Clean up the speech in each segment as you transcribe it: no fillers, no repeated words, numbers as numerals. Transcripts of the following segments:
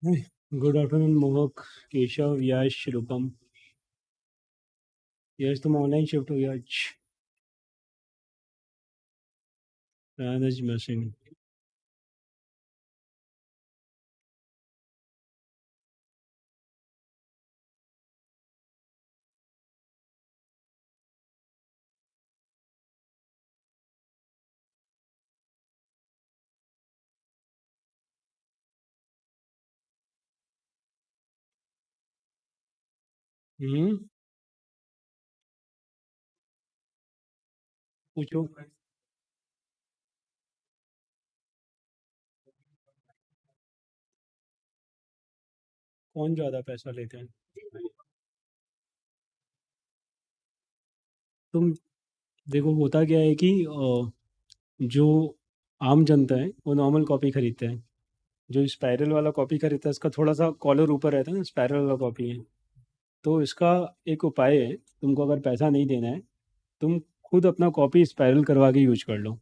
Hey, good afternoon, Mohak, Keshav, Yash, Rupam. यश तुम online shift हो गया आज। रान इज मिसिंग। हम्म। पूछो। कौन ज्यादा पैसा लेते हैं? तुम देखो, होता क्या है कि जो आम जनता है वो नॉर्मल कॉपी खरीदते हैं। जो स्पाइरल वाला कॉपी खरीदता है इसका थोड़ा सा कॉलर ऊपर रहता है ना, स्पाइरल वाला कॉपी है। तो इसका एक उपाय है, तुमको अगर पैसा नहीं देना है, तुम खुद अपना कॉपी स्पाइरल करवा के यूज कर लो,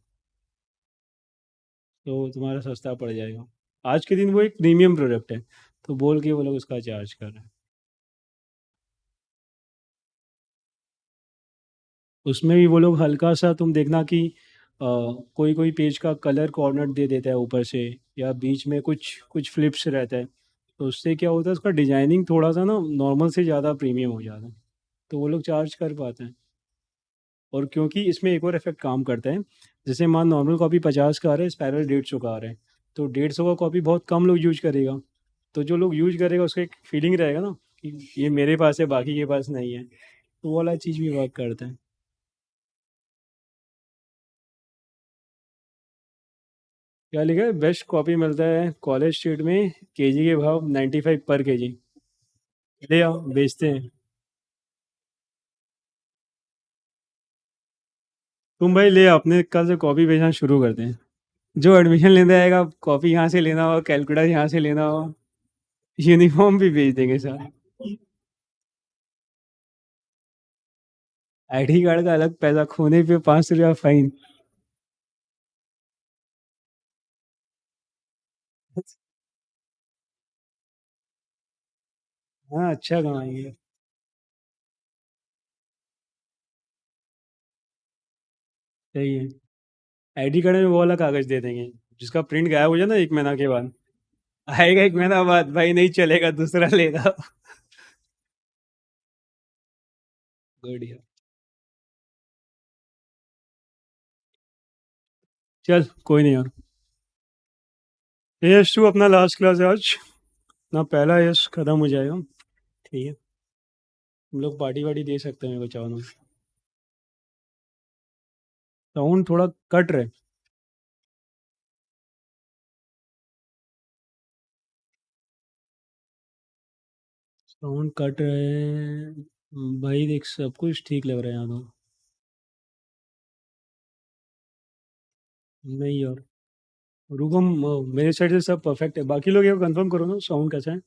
तो तुम्हारा सस्ता पड़ जाएगा। आज के दिन वो एक प्रीमियम प्रोडक्ट है, तो बोल के वो लोग उसका चार्ज कर रहे हैं। उसमें भी वो लोग हल्का सा, तुम देखना कि कोई कोई पेज का कलर कॉर्नर दे देता है ऊपर से, या बीच में कुछ कुछ फ्लिप्स रहता है। तो उससे क्या होता है, उसका डिजाइनिंग थोड़ा सा ना नॉर्मल से ज़्यादा प्रीमियम हो जाता है, तो वो लोग चार्ज कर पाते हैं। और क्योंकि इसमें एक और इफेक्ट काम करता है, जैसे मान नॉर्मल कॉपी 50 का आ रहा है, स्पायरल 150 का आ रहा है, तो 150 का कॉपी बहुत कम लोग यूज करेगा। तो जो लोग यूज करेगा उसका एक फीलिंग रहेगा ना कि ये मेरे पास है, बाकी के पास नहीं है, तो वो वाला चीज़ भी वर्क करता है। क्या लिखा है? बेस्ट कॉपी मिलता है कॉलेज स्ट्रीट में, केजी के भाव 95 पर केजी। ले आओ, बेचते हैं। तुम भाई ले आओ, अपने कल से कॉपी बेचना शुरू करते हैं। जो एडमिशन लेने आएगा, कॉपी यहाँ से लेना हो, कैलकुलेटर यहाँ से लेना हो, यूनिफॉर्म भी बेच देंगे सर। आईडी कार्ड का अलग पैसा, खोने पे 500 रुपया फाइन। हाँ, अच्छा कमाएंगे। सही है। आईडी कार्ड में वो वाला कागज दे देंगे जिसका प्रिंट गायब हो जाए ना 1 महीना के बाद। आएगा 1 महीना बाद, भाई नहीं चलेगा, दूसरा लेगा। बढ़िया। चल कोई नहीं यार। एएस टू अपना लास्ट क्लास है आज, ना पहला एएस खत्म हो जाएगा। ठीक है। हम लोग पार्टी वार्टी दे सकते हैं, मेरे को चाहो ना। साउंड थोड़ा कट रहा है। साउंड कट रहा है भाई, देख सब कुछ ठीक लग रहा है यहाँ तो। नहीं यार, रुको मेरे साइड से सब परफेक्ट है, बाकी लोग ये कंफर्म करो ना साउंड कैसा है।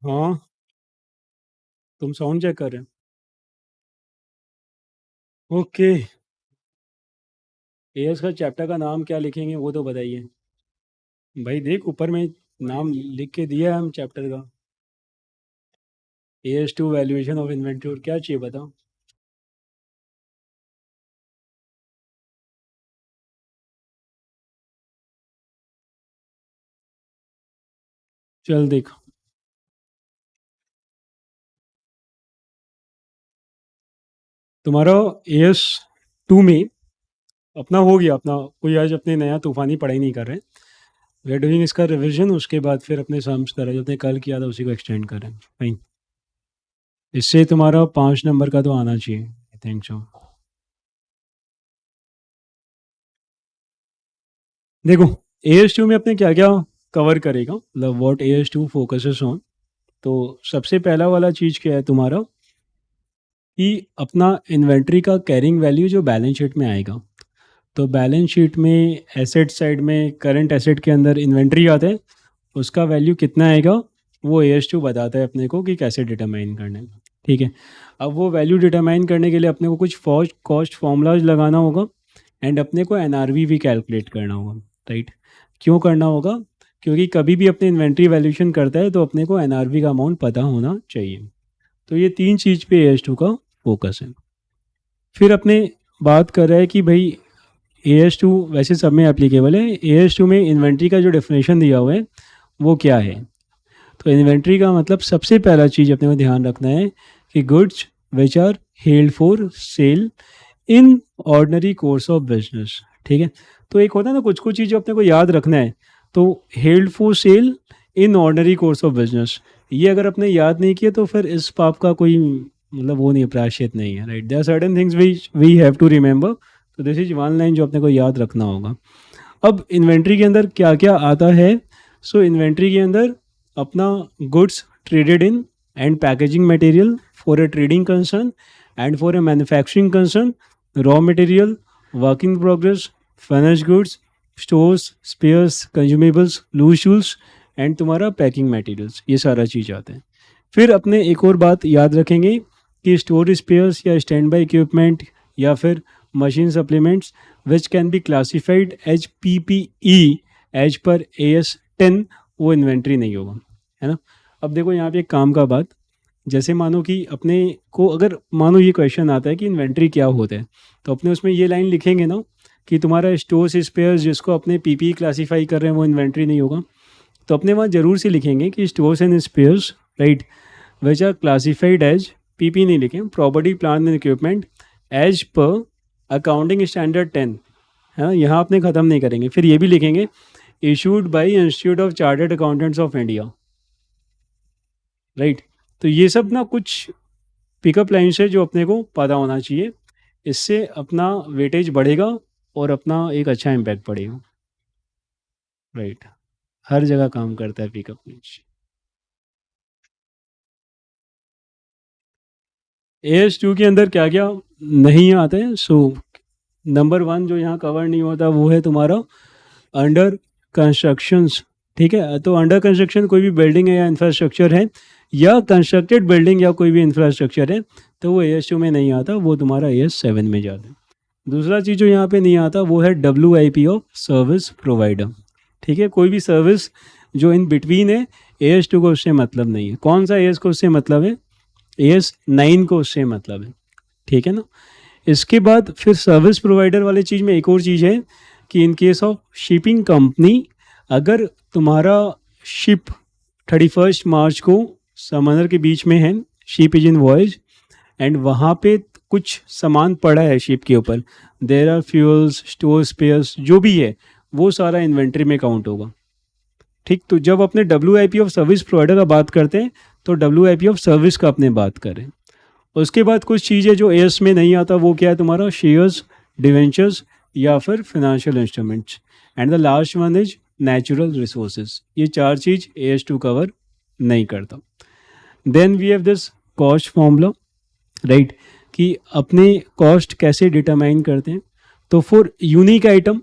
हाँ, तुम साउंड चेक कर रहे हो? ओके। एएस का चैप्टर का नाम क्या लिखेंगे वो तो बताइए। भाई देख ऊपर में नाम लिख के दिया है हम चैप्टर का। AS two valuation of inventory, और क्या चाहिए बताओ। चल देख, तुम्हारा एएस टू में अपना हो गया, अपना कोई आज अपने नया तूफानी पढ़ाई नहीं कर रहे। वी आर डूइंग इसका रिवीजन, उसके बाद फिर अपने सम्स कर रहे हैं, जो अपने कल किया था उसी को एक्सटेंड कर रहे हैं। फाइन। इससे तुम्हारा 5 नंबर का तो आना चाहिए, आई थिंक सो। देखो, एएस टू में अपने क्या क्या कवर करेगा, मतलब what AS two focuses on. तो सबसे पहला वाला चीज़ क्या है तुम्हारा कि अपना इन्वेंट्री का कैरिंग वैल्यू जो बैलेंस शीट में आएगा। तो बैलेंस शीट में एसेट साइड में करंट एसेट के अंदर इन्वेंट्री आता है, उसका वैल्यू कितना आएगा वो AS2 बताता है अपने को कि कैसे डिटरमाइन करना है। ठीक है, अब वो वैल्यू डिटरमाइन करने के लिए अपने को कुछ कॉस्ट फॉर्मूलाज लगाना होगा एंड अपने को NRV भी कैलकुलेट करना होगा। राइट, क्यों करना होगा? क्योंकि कभी भी अपने इन्वेंट्री वैल्यूएशन करता है तो अपने को NRV का अमाउंट पता होना चाहिए। तो ये 3 चीज़ पे AS2 का फोकस है। फिर अपने बात कर रहे हैं कि भाई AS2 वैसे सब में एप्लीकेबल है, AS2 में इन्वेंट्री का जो डेफिनेशन दिया हुआ है वो क्या है? तो इन्वेंट्री का मतलब सबसे पहला चीज़ अपने को ध्यान रखना है कि goods which are held for sale in ordinary course of business. ठीक है, तो एक होता है ना कुछ कुछ चीज़ अपने को याद रखना है। तो held for sale in ordinary course of business, ये अगर अपने याद नहीं किया तो फिर इस पाप का कोई मतलब वो नहीं, प्रायश्चित नहीं है। Right, there are certain things we have to remember. तो दिस इज वन लाइन जो अपने को याद रखना होगा। अब इन्वेंट्री के अंदर क्या क्या आता है? सो इन्वेंट्री के अंदर अपना goods traded in and packaging material for a trading concern and for a manufacturing concern, raw material, work in progress, finished goods, stores, spares, consumables, loose tools and तुम्हारा पैकिंग मटेरियल्स, ये सारा चीज़ आता है। फिर अपने एक और बात याद रखेंगे कि स्टोर स्पेयर्स या स्टैंड बाई इक्विपमेंट या फिर machine supplements which can be classified as PPE as per AS10 वो इन्वेंट्री नहीं होगा, है ना। अब देखो यहाँ पे एक काम का बात, जैसे मानो कि अपने को अगर मानो ये क्वेश्चन आता है कि इन्वेंट्री क्या होता है, तो अपने उसमें ये लाइन लिखेंगे ना कि तुम्हारा स्टोर्स स्पेयर्स जिसको अपने PPE क्लासीफाई कर रहे हैं वो इन्वेंट्री नहीं होगा। तो अपने वहाँ ज़रूर से लिखेंगे कि stores and spares right which are classified as PPE नहीं लिखें, property plant and equipment as per accounting standard 10, है ना। यहाँ अपने ख़त्म नहीं करेंगे, फिर ये भी लिखेंगे issued by institute of chartered accountants of India. Right, तो ये सब ना कुछ पिकअप लाइन्स है जो अपने को पता होना चाहिए, इससे अपना वेटेज बढ़ेगा और अपना एक अच्छा इम्पैक्ट पड़ेगा। राइट, हर जगह काम करता है पिकअप लाइन्स। AS2 के अंदर क्या क्या नहीं आते हैं? सो नंबर 1 जो यहाँ कवर नहीं होता वो है तुम्हारा अंडर कंस्ट्रक्शंस। ठीक है, तो अंडर कंस्ट्रक्शन कोई भी बिल्डिंग है या इंफ्रास्ट्रक्चर है या कंस्ट्रक्टेड बिल्डिंग या कोई भी इंफ्रास्ट्रक्चर है तो वो AS2 में नहीं आता, वो तुम्हारा AS7 में जाता है। दूसरा चीज़ जो यहाँ पे नहीं आता वो है WIP ऑफ सर्विस प्रोवाइडर। ठीक है, कोई भी सर्विस जो इन बिटवीन है AS2 को उससे मतलब नहीं है। कौन सा AS को उससे मतलब है? AS9 को उससे मतलब है। ठीक है ना। इसके बाद फिर सर्विस प्रोवाइडर वाले चीज़ में एक और चीज़ है कि in case of shipping company, अगर तुम्हारा शिप 31 मार्च को समंदर के बीच में है, ship is in voyage and वहाँ पे कुछ सामान पड़ा है शिप के ऊपर, there are fuels, store spares, जो भी है वो सारा इन्वेंट्री में काउंट होगा। ठीक, तो जब अपने WIP ऑफ सर्विस प्रोवाइडर का बात करते हैं तो WIP ऑफ सर्विस का अपने बात करें। उसके बाद कुछ चीज़ें जो AS में नहीं आता वो क्या है तुम्हारा शेयर्स, डिवेंचर्स या फिर financial instruments and the last one is natural resources. ये 4 चीज़ AS2 कवर नहीं करता। Then we have this cost formula, right, कि अपने कॉस्ट कैसे डिटरमाइन करते हैं। तो फॉर यूनिक आइटम,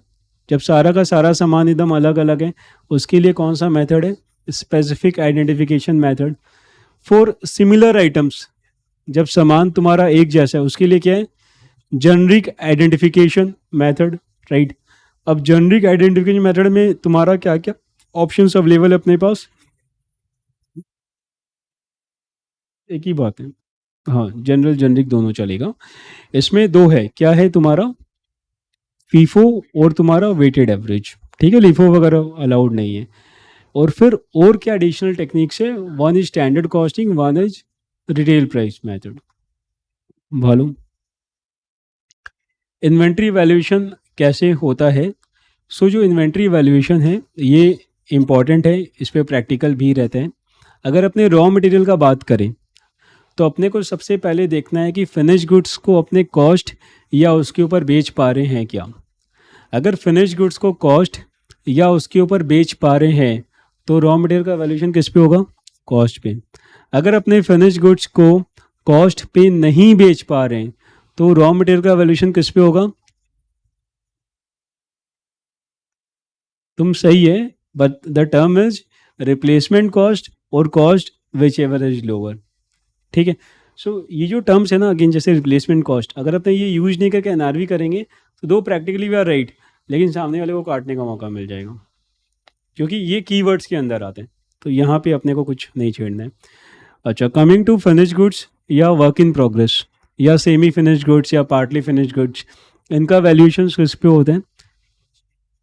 जब सारा का सारा सामान एकदम अलग अलग है, उसके लिए कौन सा मेथड है? Specific identification method. For similar items, जब सामान तुम्हारा एक जैसा है, उसके लिए क्या है? Generic identification method. राइट, अब जेनरिक आइडेंटिफिकेशन मेथड में तुम्हारा क्या क्या ऑप्शंस अवेलेबल है अपने पास? एक ही बात है, हाँ, जनरल जेनरिक दोनों चलेगा। इसमें 2 है, क्या है तुम्हारा? फीफो और तुम्हारा वेटेड एवरेज। ठीक है, लीफो वगैरह अलाउड नहीं है। और फिर और क्या एडिशनल टेक्निक्स है? One is standard costing, one is retail price method. मालूम इन्वेंट्री वैल्यूएशन कैसे होता है? सो जो इन्वेंट्री वैल्यूएशन है ये इम्पॉर्टेंट है, इस पर प्रैक्टिकल भी रहते हैं। अगर अपने रॉ मटेरियल का बात करें तो अपने को सबसे पहले देखना है कि फिनिश गुड्स को अपने कॉस्ट या उसके ऊपर बेच पा रहे हैं क्या। अगर फिनिश गुड्स को कॉस्ट या उसके ऊपर बेच पा रहे हैं तो रॉ मटेरियल का वैल्यूएशन किस पे होगा? कॉस्ट पे। अगर अपने फिनिश गुड्स को कॉस्ट पे नहीं बेच पा रहे हैं तो रॉ मटेरियल का वैल्यूएशन किस पे होगा? तुम सही है, but the term is replacement cost और cost whichever is lower. ठीक है। सो ये जो टर्म्स है ना, अगेन जैसे रिप्लेसमेंट कॉस्ट, अगर अपने ये यूज नहीं करके एनआरवी करेंगे तो दो प्रैक्टिकली वी आर राइट, लेकिन सामने वाले को काटने का मौका मिल जाएगा, क्योंकि ये कीवर्ड्स के अंदर आते हैं। तो यहाँ पे अपने को कुछ नहीं छेड़ना है। अच्छा, कमिंग टू फिनिश गुड्स या वर्क इन प्रोग्रेस या सेमी फिनिश गुड्स या पार्टली फिनिश गुड्स, इनका वैल्यूएशन किस पे होते हैं?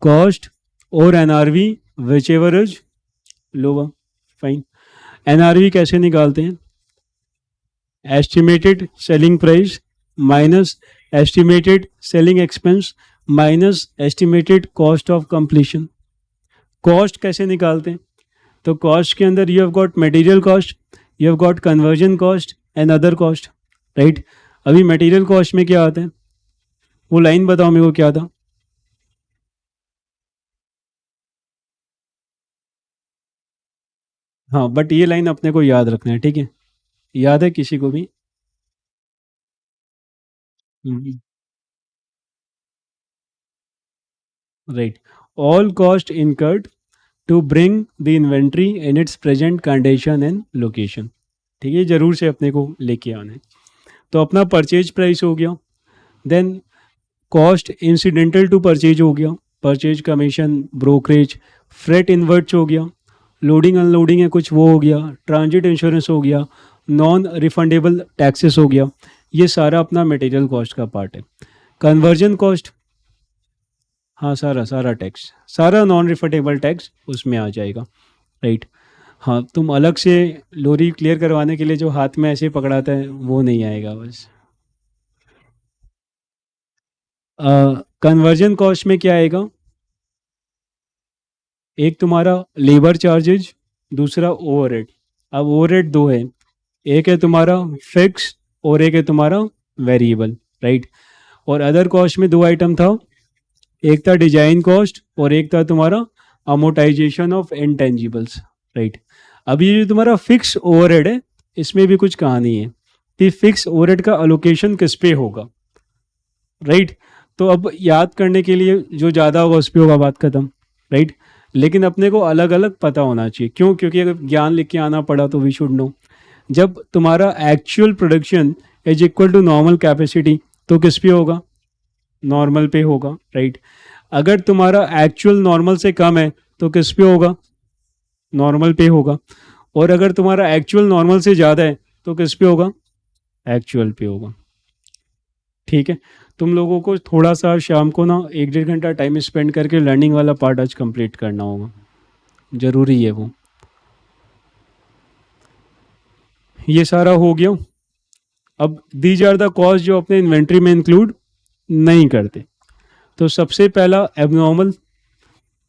कॉस्ट और NRV which ever is lower. Fine. NRV कैसे निकालते हैं? Estimated selling price minus estimated selling expense minus estimated cost of completion. Cost कैसे निकालते हैं? तो कॉस्ट के अंदर you have got material cost, you have got conversion cost and other cost, right. अभी मटेरियल कॉस्ट में क्या आता है? वो लाइन बताओ मेरे को, क्या था? हाँ, बट ये लाइन अपने को याद रखना है, ठीक है? याद है किसी को भी? Right. All cost incurred to bring the inventory in its present condition and location. ठीक है, जरूर से अपने को लेके आना है। तो अपना परचेज प्राइस हो गया, then cost incidental to purchase हो गया, purchase commission, brokerage, freight inwards हो गया, लोडिंग अनलोडिंग है कुछ वो हो गया, ट्रांजिट इंश्योरेंस हो गया, नॉन रिफंडेबल टैक्सेस हो गया। ये सारा अपना मटेरियल कॉस्ट का पार्ट है। कन्वर्जन कॉस्ट, हाँ सारा सारा टैक्स, सारा नॉन रिफंडेबल टैक्स उसमें आ जाएगा, राइट। हाँ, तुम अलग से लोरी क्लियर करवाने के लिए जो हाथ में ऐसे पकड़ाता है वो नहीं आएगा बस। कन्वर्जन कॉस्ट में क्या आएगा? एक तुम्हारा लेबर चार्जेज, दूसरा ओवरहेड। अब ओवरहेड दो है, एक है तुम्हारा फिक्स और एक है तुम्हारा वेरिएबल, राइट। और अदर कॉस्ट में दो आइटम था, एक था डिजाइन कॉस्ट और एक था तुम्हारा अमोटाइजेशन ऑफ इंटेंजिबल्स, राइट। अब ये जो तुम्हारा फिक्स ओवरहेड है, इसमें भी कुछ कहानी है कि फिक्स ओवरहेड का अलोकेशन किस पे होगा, राइट। तो अब याद करने के लिए जो ज़्यादा होगा उस पर होगा, बात खत्म, राइट। लेकिन अपने को अलग अलग पता होना चाहिए, क्यों? क्योंकि अगर ज्ञान लेके आना पड़ा तो वी शुड नो। जब तुम्हारा actual production is equal to normal capacity तो किस पे होगा? नॉर्मल पे होगा, राइट। अगर तुम्हारा एक्चुअल नॉर्मल से कम है तो किस पे होगा? नॉर्मल पे होगा। और अगर तुम्हारा एक्चुअल नॉर्मल से ज़्यादा है तो किस पे होगा? एक्चुअल पे होगा। ठीक है। तुम लोगों को थोड़ा सा शाम को ना 1-1.5 घंटा टाइम स्पेंड करके लर्निंग वाला पार्ट आज कंप्लीट करना होगा, ज़रूरी है वो। ये सारा हो गया। अब दीज आर द कॉस्ट जो अपने इन्वेंट्री में इंक्लूड नहीं करते। तो सबसे पहला एबनॉर्मल,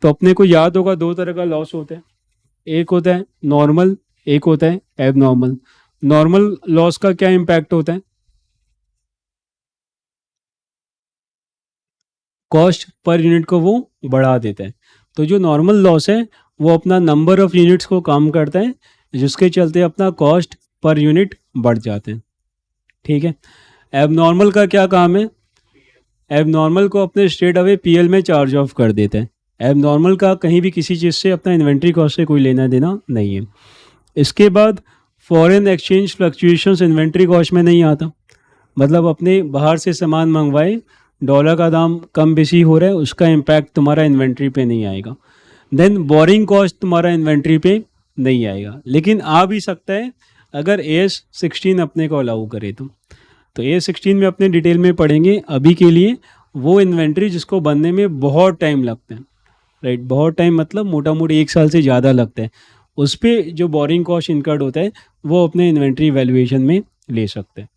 तो अपने को याद होगा दो तरह का लॉस होता है, एक होता है नॉर्मल, एक होता है एबनॉर्मल। नॉर्मल लॉस का क्या इम्पैक्ट होता है? कॉस्ट पर यूनिट को वो बढ़ा देता है। तो जो नॉर्मल लॉस है वो अपना नंबर ऑफ यूनिट्स को कम करता है, जिसके चलते अपना कॉस्ट पर यूनिट बढ़ जाते हैं। ठीक है। एबनॉर्मल का क्या काम है? एबनॉर्मल को अपने स्ट्रेट अवे पीएल में चार्ज ऑफ कर देते हैं। एबनॉर्मल का कहीं भी किसी चीज़ से, अपना इन्वेंट्री कॉस्ट से कोई लेना देना नहीं है। इसके बाद foreign exchange fluctuations inventory cost में नहीं आता। मतलब अपने बाहर से सामान मंगवाए, डॉलर का दाम कम बेसी हो रहा है, उसका इम्पैक्ट तुम्हारा इन्वेंट्री पे नहीं आएगा। देन बोरिंग कॉस्ट तुम्हारा इन्वेंट्री पे नहीं आएगा, लेकिन आ भी सकता है अगर AS16 अपने को अलाउ करे तो AS16 में अपने डिटेल में पढ़ेंगे। अभी के लिए वो इन्वेंट्री जिसको बनने में बहुत टाइम लगता है, राइट। बहुत टाइम मतलब मोटा मोटी 1 साल से ज़्यादा लगता है, उस पर जो बोरिंग कॉस्ट इनकर्ड होता है वो अपने इन्वेंट्री वैल्यूएशन में ले सकते हैं।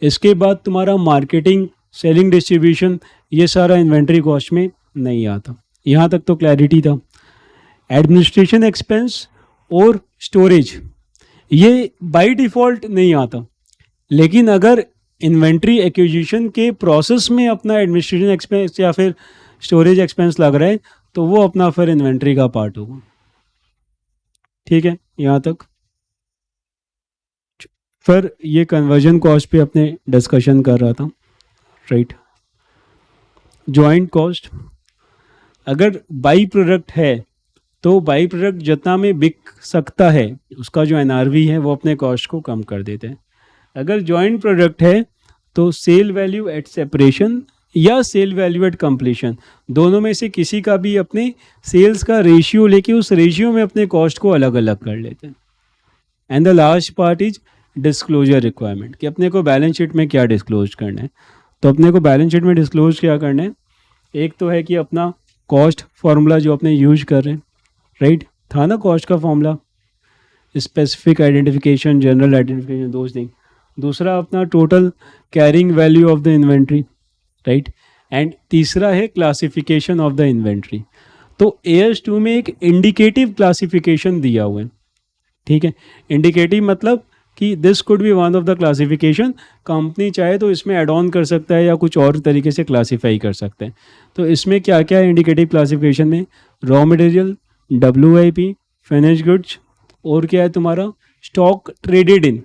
इसके बाद तुम्हारा मार्केटिंग, सेलिंग, डिस्ट्रीब्यूशन, ये सारा इन्वेंट्री कॉस्ट में नहीं आता। यहाँ तक तो क्लैरिटी था। एडमिनिस्ट्रेशन एक्सपेंस और स्टोरेज ये बाय डिफ़ॉल्ट नहीं आता, लेकिन अगर इन्वेंट्री एक्विजिशन के प्रोसेस में अपना एडमिनिस्ट्रेशन एक्सपेंस या फिर स्टोरेज एक्सपेंस लग रहा है तो वो अपना फिर इन्वेंट्री का पार्ट होगा। ठीक है, यहाँ तक। पर ये कन्वर्जन कॉस्ट पे अपने डिस्कशन कर रहा था, राइट। जॉइंट कॉस्ट, अगर बाई प्रोडक्ट है तो बाई प्रोडक्ट जितना में बिक सकता है उसका जो एनआरवी है वो अपने कॉस्ट को कम कर देते हैं। अगर जॉइंट प्रोडक्ट है तो सेल वैल्यू एट सेपरेशन या सेल वैल्यू एट कंप्लीशन, दोनों में से किसी का भी अपने सेल्स का रेशियो लेके उस रेशियो में अपने कॉस्ट को अलग अलग कर लेते हैं। And the last part is disclosure requirement, कि अपने को बैलेंस शीट में क्या डिस्क्लोज करना है। तो अपने को बैलेंस शीट में डिस्क्लोज क्या करना है, एक तो है कि अपना कॉस्ट फार्मूला जो अपने यूज कर रहे हैं, राइट, था ना कॉस्ट का formula, specific identification, general identification, those thing. दूसरा अपना total carrying value of the inventory, right. And तीसरा है क्लासिफिकेशन ऑफ द इन्वेंट्री। तो AS2 में एक इंडिकेटिव क्लासिफिकेशन दिया हुआ है, ठीक है। इंडिकेटिव मतलब कि this could be one of the classification, company चाहे तो इसमें एड ऑन कर सकता है या कुछ और तरीके से क्लासीफाई कर सकते हैं। तो इसमें क्या क्या है इंडिकेटिव क्लासिफिकेशन में, raw material, WIP, finish goods, और क्या है तुम्हारा stock traded in,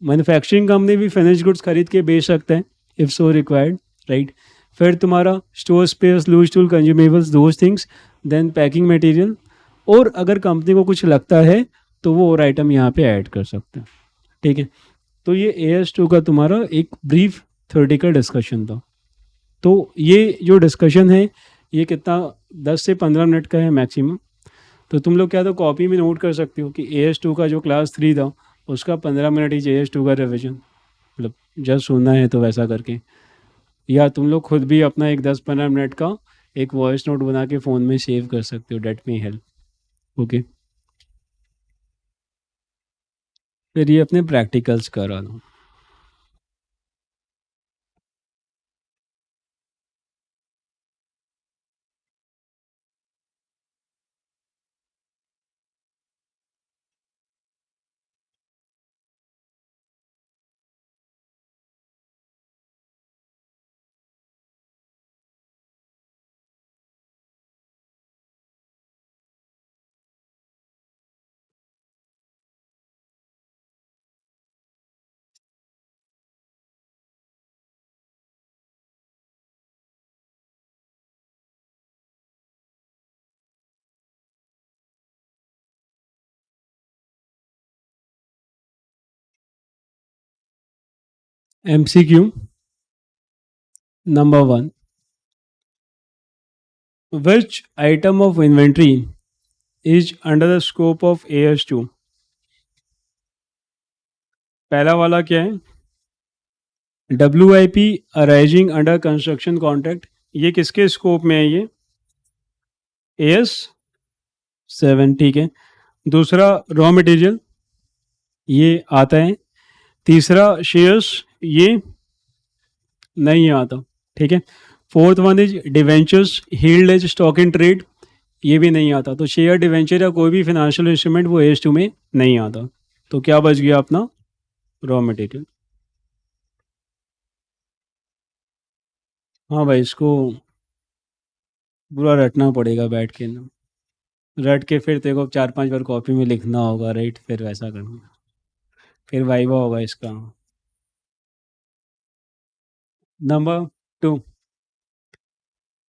manufacturing company भी फिनिश गुड्स खरीद के बेच सकते हैं इफ सो रिक्वायर्ड, राइट। फिर तुम्हारा store space, loose tool, consumables, those things, then packing material, और अगर कंपनी को कुछ लगता है तो वो और आइटम यहाँ पे ऐड कर सकते हैं, ठीक है। तो ये AS2 का तुम्हारा एक ब्रीफ थ्योरेटिकल डिस्कशन था। तो ये जो डिस्कशन है ये कितना 10 से 15 मिनट का है मैक्सिमम। तो तुम लोग क्या तो कॉपी में नोट कर सकते हो कि AS2 का जो क्लास 3 था उसका 15 मिनट ही AS2 का रिविजन, मतलब जस्ट सुनना है तो वैसा करके, या तुम लोग खुद भी अपना एक 10-15 मिनट का एक वॉइस नोट बना के फ़ोन में सेव कर सकते हो, डेट में हेल्प, ओके। फिर ये अपने प्रैक्टिकल्स करा दो। MCQ number 1, which item of inventory is under the scope of AS2। पहला वाला क्या है, WIP arising under construction contract, ये किसके स्कोप में है, ये AS7, ठीक है। दूसरा रॉ मटेरियल, ये आता है। तीसरा शेयर्स, ये नहीं आता, ठीक है। Fourth one is debentures held as stock in trade, ये भी नहीं आता। तो शेयर, डिवेंचर या कोई भी फाइनेंशियल इंस्ट्रूमेंट वो AS2 में नहीं आता। तो क्या बच गया अपना रॉ मटेरियल। हाँ भाई, इसको पूरा रटना पड़ेगा बैठ के ना, रट के फिर तेरे को 4-5 बार कॉपी में लिखना होगा, राइट, फिर वैसा करना, फिर वाइवा होगा इसका। Number 2,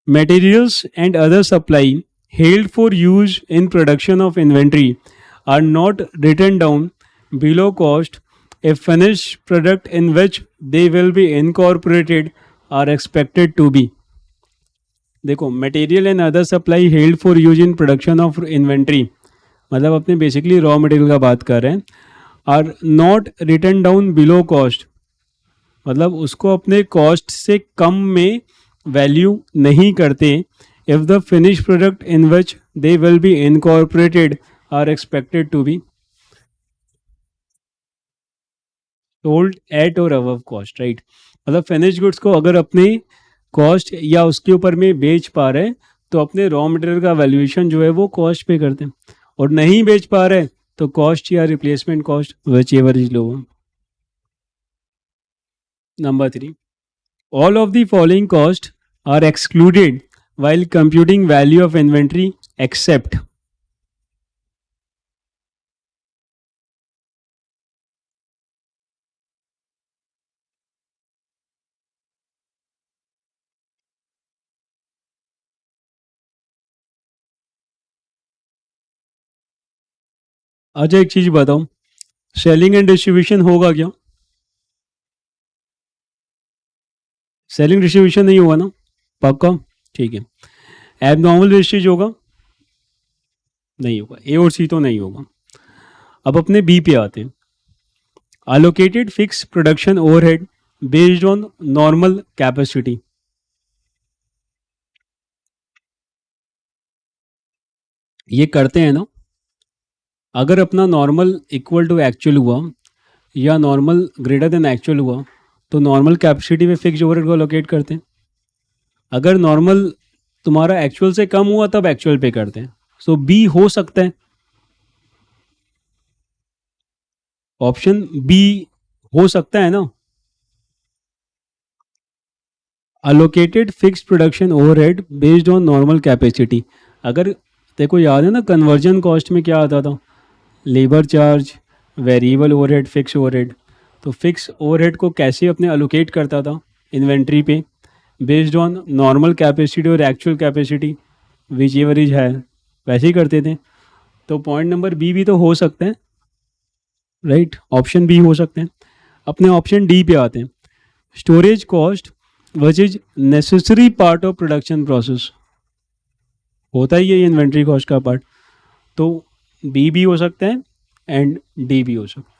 materials and other supply held for use in production of inventory are not written down below cost if finished product in which they will be incorporated are expected to be। देखो, material and other supply held for use in production of inventory, मतलब अपने basically raw material का बात कर रहे हैं, are not written down below cost, मतलब उसको अपने कॉस्ट से कम में वैल्यू नहीं करते if the finish product in which they will be incorporated are expected to be sold at or above cost, right. मतलब फिनिश गुड्स को अगर अपने कॉस्ट या उसके ऊपर में बेच पा रहे हैं तो अपने रॉ मटेरियल का वैल्यूएशन जो है वो कॉस्ट पे करते हैं, और नहीं बेच पा रहे तो कॉस्ट या replacement cost whichever is low. Number 3, all of the following costs are excluded while computing value of inventory except अच्छा एक चीज बताओ, सेलिंग एंड डिस्ट्रीब्यूशन होगा क्या? सेलिंग डिस्ट्रीब्यूशन नहीं होगा ना? पक्का? ठीक है। एबनॉर्मल वेस्टेज होगा? नहीं होगा। ए और सी तो नहीं होगा। अब अपने बी पे आते हैं। Allocated fix production overhead based on normal capacity. ये करते हैं ना? अगर अपना नॉर्मल इक्वल टू एक्चुअल हुआ या नॉर्मल ग्रेटर देन एक्चुअल हुआ तो नॉर्मल कैपेसिटी में फिक्स ओवरहेड को अलोकेट करते हैं। अगर नॉर्मल तुम्हारा एक्चुअल से कम हुआ तब एक्चुअल पे करते हैं। सो बी हो सकता है, ऑप्शन बी हो सकता है ना? Allocated fix production overhead based on normal capacity. अगर देखो याद है ना, कन्वर्जन कॉस्ट में क्या आता था? Labour charge, variable overhead, fix overhead. तो फिक्स ओवरहेड को कैसे अपने अलोकेट करता था इन्वेंट्री पे? बेस्ड ऑन नॉर्मल कैपेसिटी और actual capacity, which ever is है, वैसे ही करते थे। तो पॉइंट नंबर बी भी तो हो सकते हैं, राइट? ऑप्शन बी हो सकते हैं। अपने ऑप्शन डी पे आते हैं। Storage cost which is necessary part of production process. होता ही है ये इन्वेंट्री कॉस्ट का पार्ट। तो बी भी हो सकता है एंड डी भी हो सकता है,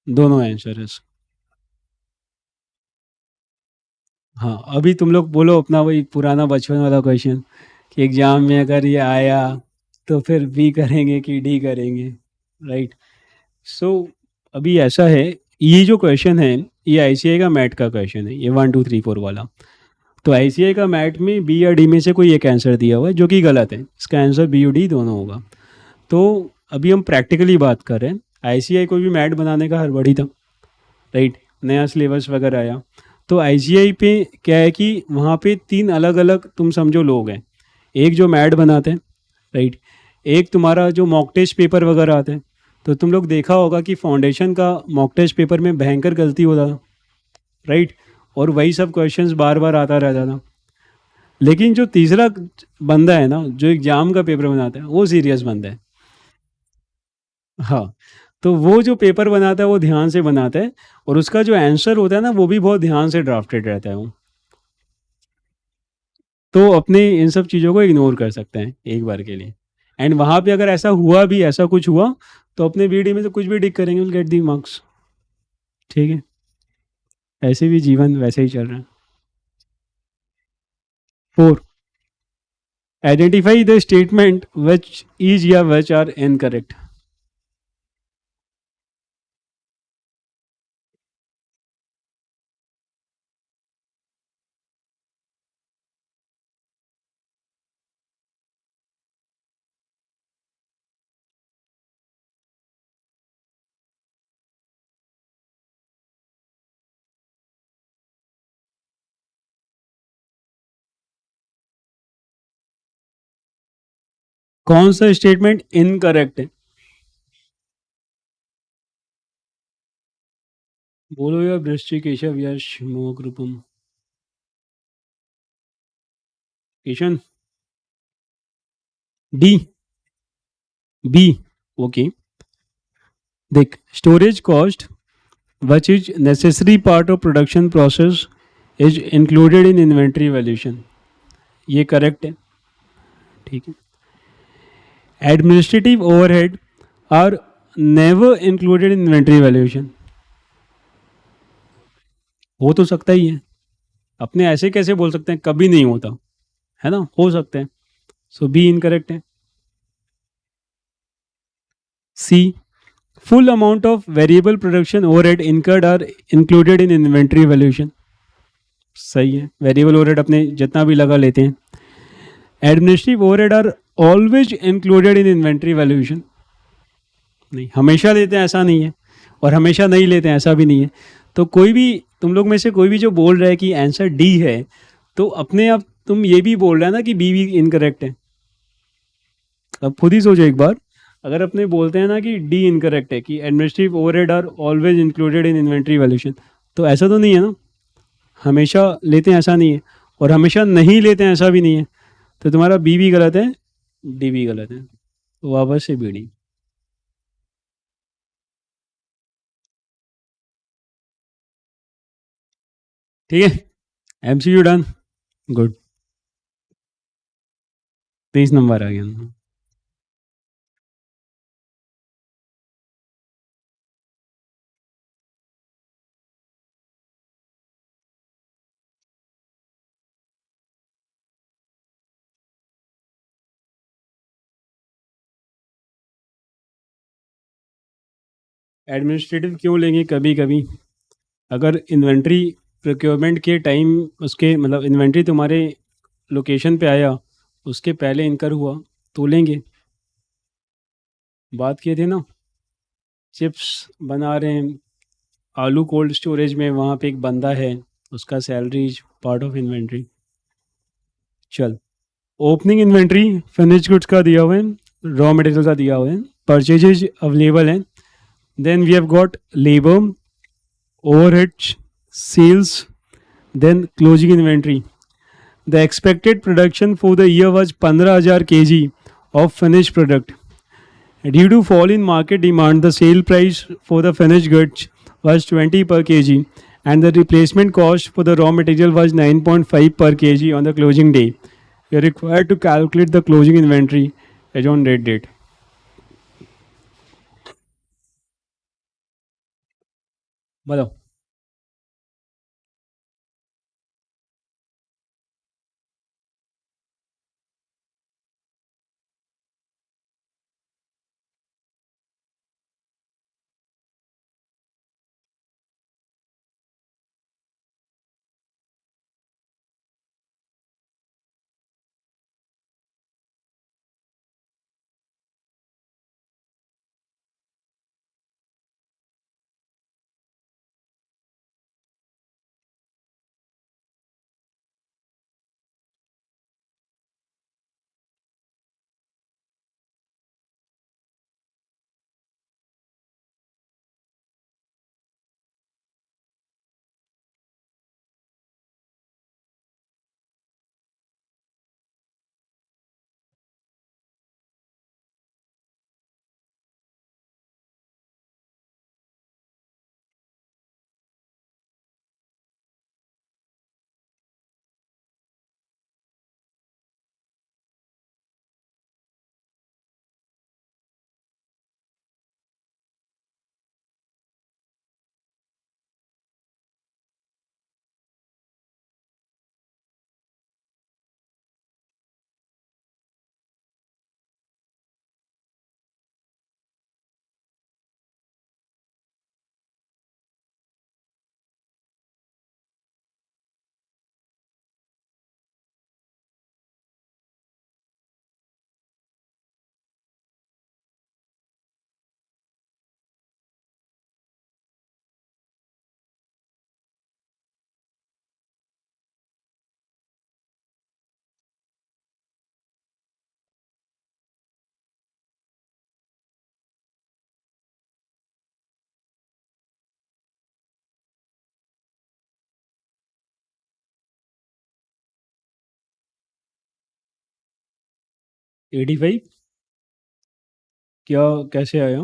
दोनों आंसर है। हाँ, अभी तुम लोग बोलो अपना वही पुराना बचपन वाला क्वेश्चन कि एग्जाम में अगर ये आया तो फिर बी करेंगे कि डी करेंगे, राइट? सो अभी ऐसा है, ये जो क्वेश्चन है ये आईसीआई का मैट का क्वेश्चन है, ये 1 2 3 4 वाला। तो आईसीआई का मैट में बी या डी में से कोई एक आंसर दिया हुआ है जो कि गलत है। इसका आंसर बी और डी दोनों होगा। तो अभी हम प्रैक्टिकली बात कर रहे हैं। आईसीआई को भी मैट बनाने का हड़बड़ी था, राइट? नया सिलेबस वगैरह आया। तो आईसीआई पे क्या है कि वहाँ पे 3 अलग अलग तुम समझो लोग हैं। एक जो मैट बनाते हैं, राइट? एक तुम्हारा जो मॉक टेस्ट पेपर वगैरह आते हैं। तो तुम लोग देखा होगा कि फाउंडेशन का मॉक टेस्ट पेपर में भयंकर गलती होता था, राइट? और वही सब क्वेश्चंस बार बार आता रहता था। लेकिन जो तीसरा बंदा है ना, जो एग्जाम का पेपर बनाता है, वो सीरियस बंदा है। हाँ, तो वो जो पेपर बनाता है वो ध्यान से बनाता है, और उसका जो आंसर होता है ना वो भी बहुत ध्यान से ड्राफ्टेड रहता है वो। तो अपने इन सब चीज़ों को इग्नोर कर सकते हैं एक बार के लिए। एंड वहाँ पे अगर ऐसा हुआ भी, ऐसा कुछ हुआ, तो अपने बीडी में से कुछ भी टिक करेंगे, विल गेट दी मार्क्स। ठीक है? ऐसे भी जीवन वैसे ही चल रहा है। 4, identify the statement which is या विच आर इनकरेक्ट। कौन सा स्टेटमेंट इनकरेक्ट है? बोलो या वृश्चिक केशव यश मोह रूपम। किशन? डी? बी? ओके। देख, storage cost which is necessary part of production process is included in inventory valuation। ये करेक्ट है, ठीक है। Administrative overhead are never included in inventory valuation. हो तो सकता ही है, अपने ऐसे कैसे बोल सकते हैं कभी नहीं होता, है ना? हो सकते हैं। सो बी इनकरेक्ट है। C, full amount of variable production overhead incurred are included in inventory valuation. सही है, वेरिएबल ओवरहेड अपने जितना भी लगा लेते हैं। Administrative overhead are always included in inventory valuation. नहीं, हमेशा लेते हैं ऐसा नहीं है, और हमेशा नहीं लेते हैं ऐसा भी नहीं है। तो कोई भी तुम लोग में से कोई भी जो बोल रहा है कि आंसर डी है, तो अपने आप तुम ये भी बोल रहे हैं ना कि बी भी इनकरेक्ट है। अब खुद ही सोचो एक बार, अगर अपने बोलते हैं ना कि डी इनकरेक्ट है, कि administrative overhead are always included in inventory valuation, तो ऐसा तो नहीं है ना, हमेशा लेते हैं ऐसा नहीं है, और हमेशा नहीं लेते हैं ऐसा भी नहीं है। तो तुम्हारा बी भी गलत है, डी भी गलत है। वापस से बीड़ी। ठीक है, एमसीक्यू डन। गुड। 23 नंबर आ गया। एडमिनिस्ट्रेटिव क्यों लेंगे कभी कभी? अगर इन्वेंट्री प्रोक्योरमेंट के टाइम, उसके मतलब इन्वेंट्री तुम्हारे लोकेशन पे आया, उसके पहले इनकर हुआ, तो लेंगे। बात किए थे ना, चिप्स बना रहे हैं, आलू कोल्ड स्टोरेज में, वहाँ पे एक बंदा है, उसका सैलरी पार्ट ऑफ इन्वेंट्री। चल, ओपनिंग इन्वेंट्री फिनिश गुड्स का दिया हुआ है, रॉ मटेरियल का दिया हुआ है, परचेजेज अवेलेबल हैं, then we have got labour, overheads, sales, then closing inventory. The expected production for the year was 15,000 kg of finished product. Due to fall in market demand, the sale price for the finished goods was 20 per kg, and the replacement cost for the raw material was 9.5 per kg on the closing day. You are required to calculate the closing inventory as on that date. बताओ। 85? क्या? कैसे आया?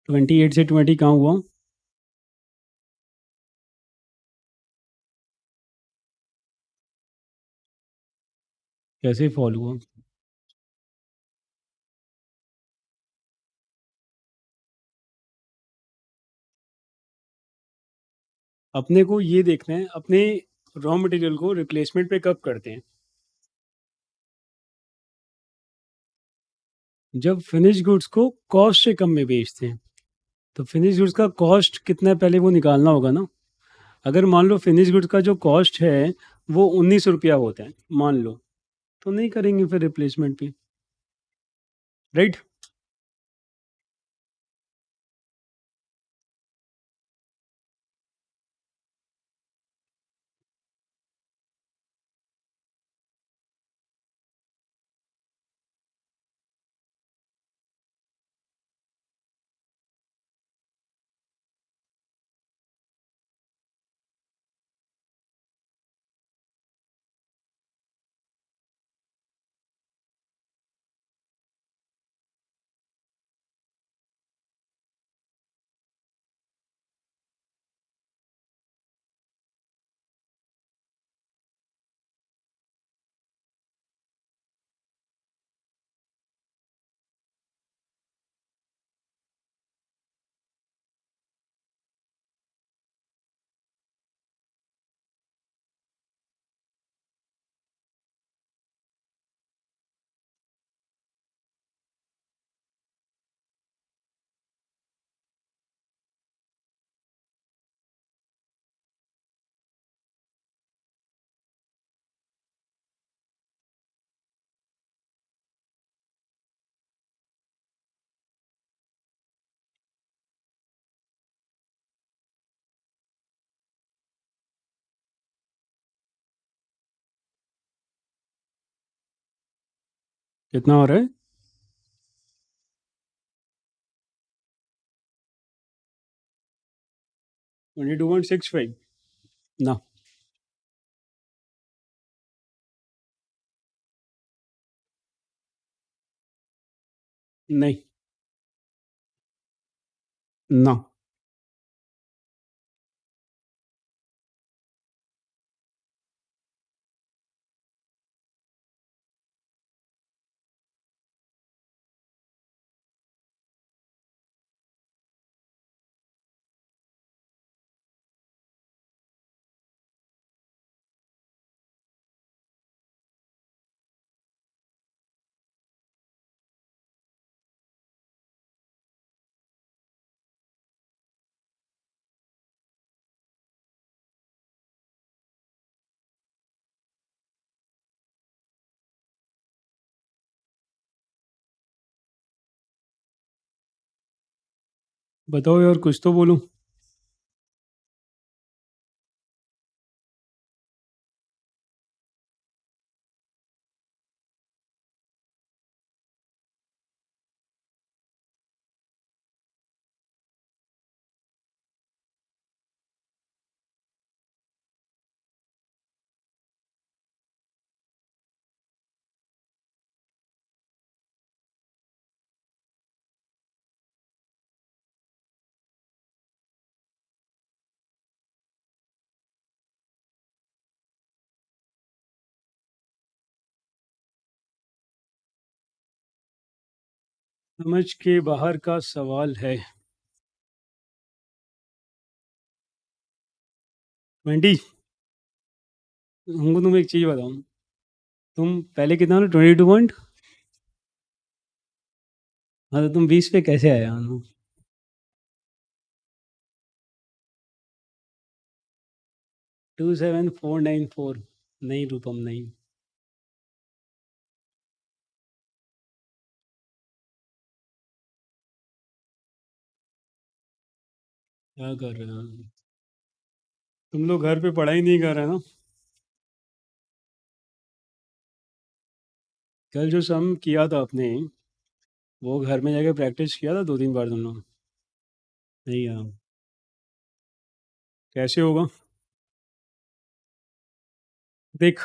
28 से 20 कहाँ हुआ? कैसे fall हुआ? अपने को ये देखना है, अपने रॉ मटेरियल को रिप्लेसमेंट पे कब करते हैं? जब फिनिश गुड्स को कॉस्ट से कम में बेचते हैं। तो फिनिश गुड्स का कॉस्ट कितना है पहले वो निकालना होगा ना। अगर मान लो फिनिश गुड्स का जो कॉस्ट है वो 19 रुपया होता है, मान लो, तो नहीं करेंगे फिर रिप्लेसमेंट पे, राइट? कितना हो रहा है? 22.65 ना। नहीं। ना। बताओ यार, कुछ तो बोलो। समझ के बाहर का सवाल है। वेंडी, हमको तुम एक चीज बताओ। तुम पहले कितना 22 पॉइंट। हाँ, तो तुम 20 पे कैसे आया? 27494। नहीं रूपम, नहीं। क्या कर रहे हो? तुम लोग घर पे पढ़ाई नहीं कर रहे ना? कल जो सम किया था आपने, वो घर में जाके प्रैक्टिस किया था 2-3 बार तुम लोग? नहीं यार। कैसे होगा? देख,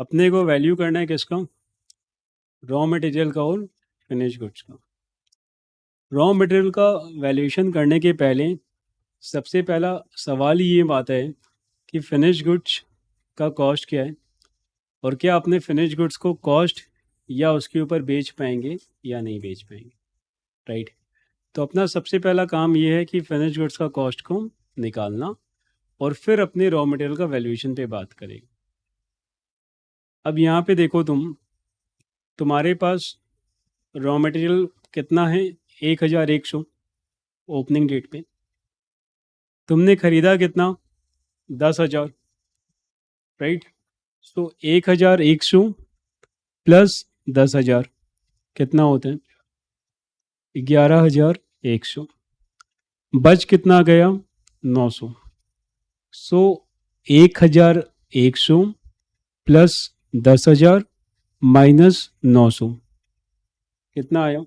अपने को वैल्यू करना है किसका? रॉ मटेरियल का और फिनिश गुड्स का। रॉ मटेरियल का वैल्यूएशन करने के पहले सबसे पहला सवाल ही ये बात है कि फिनिश गुड्स का कॉस्ट क्या है, और क्या अपने फिनिश गुड्स को कॉस्ट या उसके ऊपर बेच पाएंगे या नहीं बेच पाएंगे। राइट। तो अपना सबसे पहला काम ये है कि फिनिश गुड्स का कॉस्ट को निकालना, और फिर अपने रॉ मटेरियल का वैल्यूएशन पे बात करेंगे। अब यहाँ पे देखो तुम्हारे पास रॉ मटेरियल कितना है? 1100 ओपनिंग डेट पे। तुमने खरीदा कितना? 10,000। राइट। तो 1100 प्लस 10,000 कितना होते हैं? 11,100। बच कितना गया? 900। सो 1,100 प्लस 10,000 माइनस 900 कितना आया?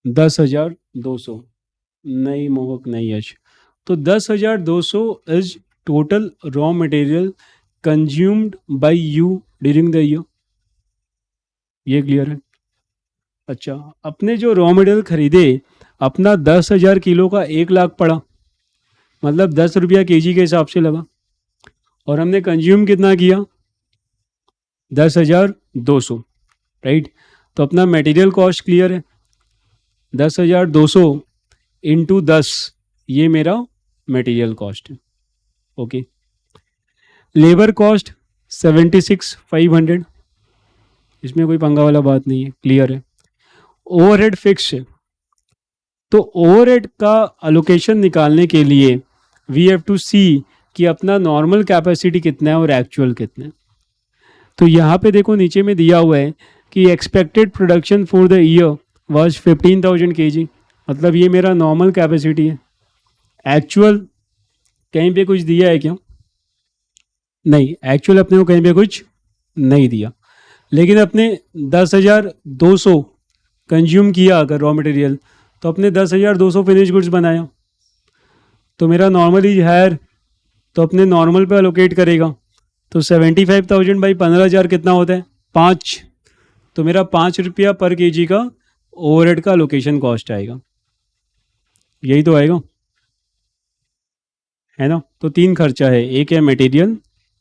10,200। नहीं मोहक, नहीं यश। तो 10,200 is total raw material consumed by you during the year. ये क्लियर है? अच्छा, अपने जो रॉ मटेरियल खरीदे, अपना 10,000 किलो का 1 लाख पड़ा, मतलब 10 रुपया केजी के हिसाब से लगा। और हमने कंज्यूम कितना किया? 10,200। राइट। तो अपना मटेरियल कॉस्ट क्लियर है। 10,200 इंटू 10, ये मेरा मटेरियल कॉस्ट है। ओके। Labour cost 76,500। इसमें कोई पंगा वाला बात नहीं है, क्लियर है। ओवरहेड फिक्स है। तो ओवरहेड का अलोकेशन निकालने के लिए वी हैव टू सी कि अपना नॉर्मल कैपेसिटी कितना है और एक्चुअल कितना है। तो यहाँ पे देखो नीचे में दिया हुआ है कि expected production for the year was 15,000 kg। मतलब ये मेरा नॉर्मल कैपेसिटी है। एक्चुअल कहीं पे कुछ दिया है क्या? नहीं, एक्चुअल अपने को कहीं पे कुछ नहीं दिया। लेकिन अपने 10,200 कंज्यूम किया अगर रॉ मटेरियल, तो अपने 10,200 फिनिश गुड्स बनाया, तो मेरा नॉर्मल इज हायर, तो अपने नॉर्मल पे अलोकेट करेगा। तो 75,000 बाई 15,000 कितना होता है? 5। तो मेरा 5 रुपया पर केजी का ओवरहेड का लोकेशन कॉस्ट आएगा, यही तो आएगा, है ना? तो 3 खर्चा है, एक है मटेरियल,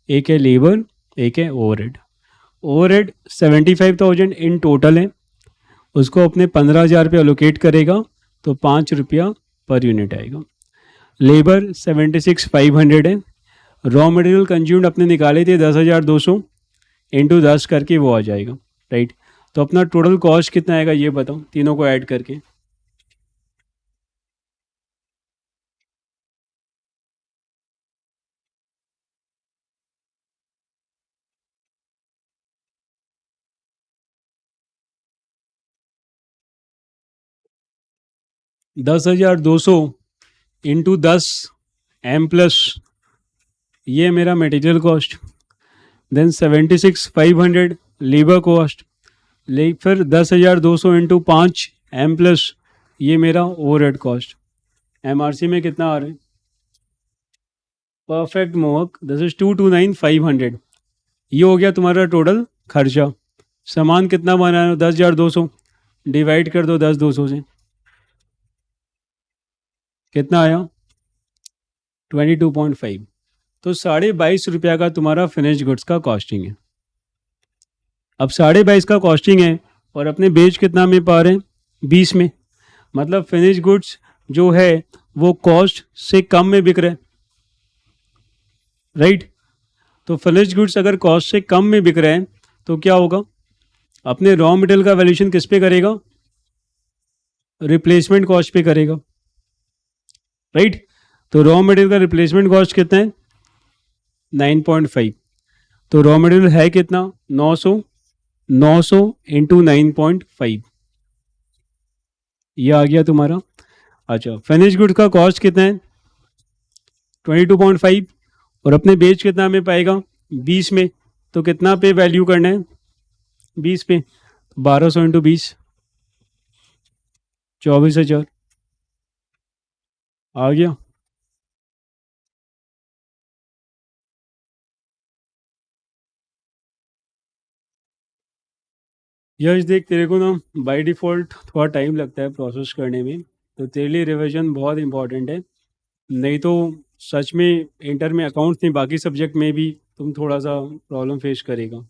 एक है लेबर, एक है ओवरहेड। ओवरहेड 75,000 इन टोटल है, उसको अपने 15,000 पे अलोकेट करेगा, तो 5 रुपया पर यूनिट आएगा। लेबर 76,500 है। रॉ मटेरियल कंज्यूम्ड अपने निकाले थे 10,200, इंटू 10 करके वो आ जाएगा, राइट? तो अपना टोटल कॉस्ट कितना आएगा ये बताओ, तीनों को ऐड करके। 10,200 इंटू 10 एम प्लस, ये मेरा material cost, then 76,500 labour cost, ले फिर 10,200 इंटू 5 एम प्लस, ये मेरा ओवरहेड कॉस्ट। एमआरसी में कितना आ रहा है? परफेक्ट मोहक, दिस इज 229,500। ये हो गया तुम्हारा टोटल खर्चा। सामान कितना बनाया? 10,200, डिवाइड कर दो 10,200 से, कितना आया? 22.5। तो 22.5 रुपया का तुम्हारा फिनिश गुड्स का कॉस्टिंग है। अब 22.5 का कॉस्टिंग है और अपने बेच कितना में पा रहे हैं? 20 में। मतलब फिनिश गुड्स जो है वो कॉस्ट से कम में बिक रहे हैं, राइट? तो फिनिश गुड्स अगर कॉस्ट से कम में बिक रहे हैं तो क्या होगा? अपने रॉ मटेरियल का वैल्यूएशन किस पे करेगा? रिप्लेसमेंट कॉस्ट पे करेगा, राइट? तो रॉ मटेरियल का रिप्लेसमेंट कॉस्ट कितना है? 9.5। तो रॉ मटेरियल है कितना? 900, 900 इंटू 9.5, ये आ गया तुम्हारा। अच्छा, फिनिश गुड्स का कॉस्ट कितना है? 22.5, और अपने बेच कितना में पाएगा? 20 में। तो कितना पे वैल्यू करना है? 20 पे। 1200 इंटू 20, 24,000 आ गया। यश देख, तेरे को ना बाय डिफ़ॉल्ट थोड़ा टाइम लगता है प्रोसेस करने में, तो तेरे लिए रिवीजन बहुत इंपॉर्टेंट है। नहीं तो सच में इंटर में अकाउंट्स नहीं, बाकी सब्जेक्ट में भी तुम थोड़ा सा प्रॉब्लम फेस करेगा।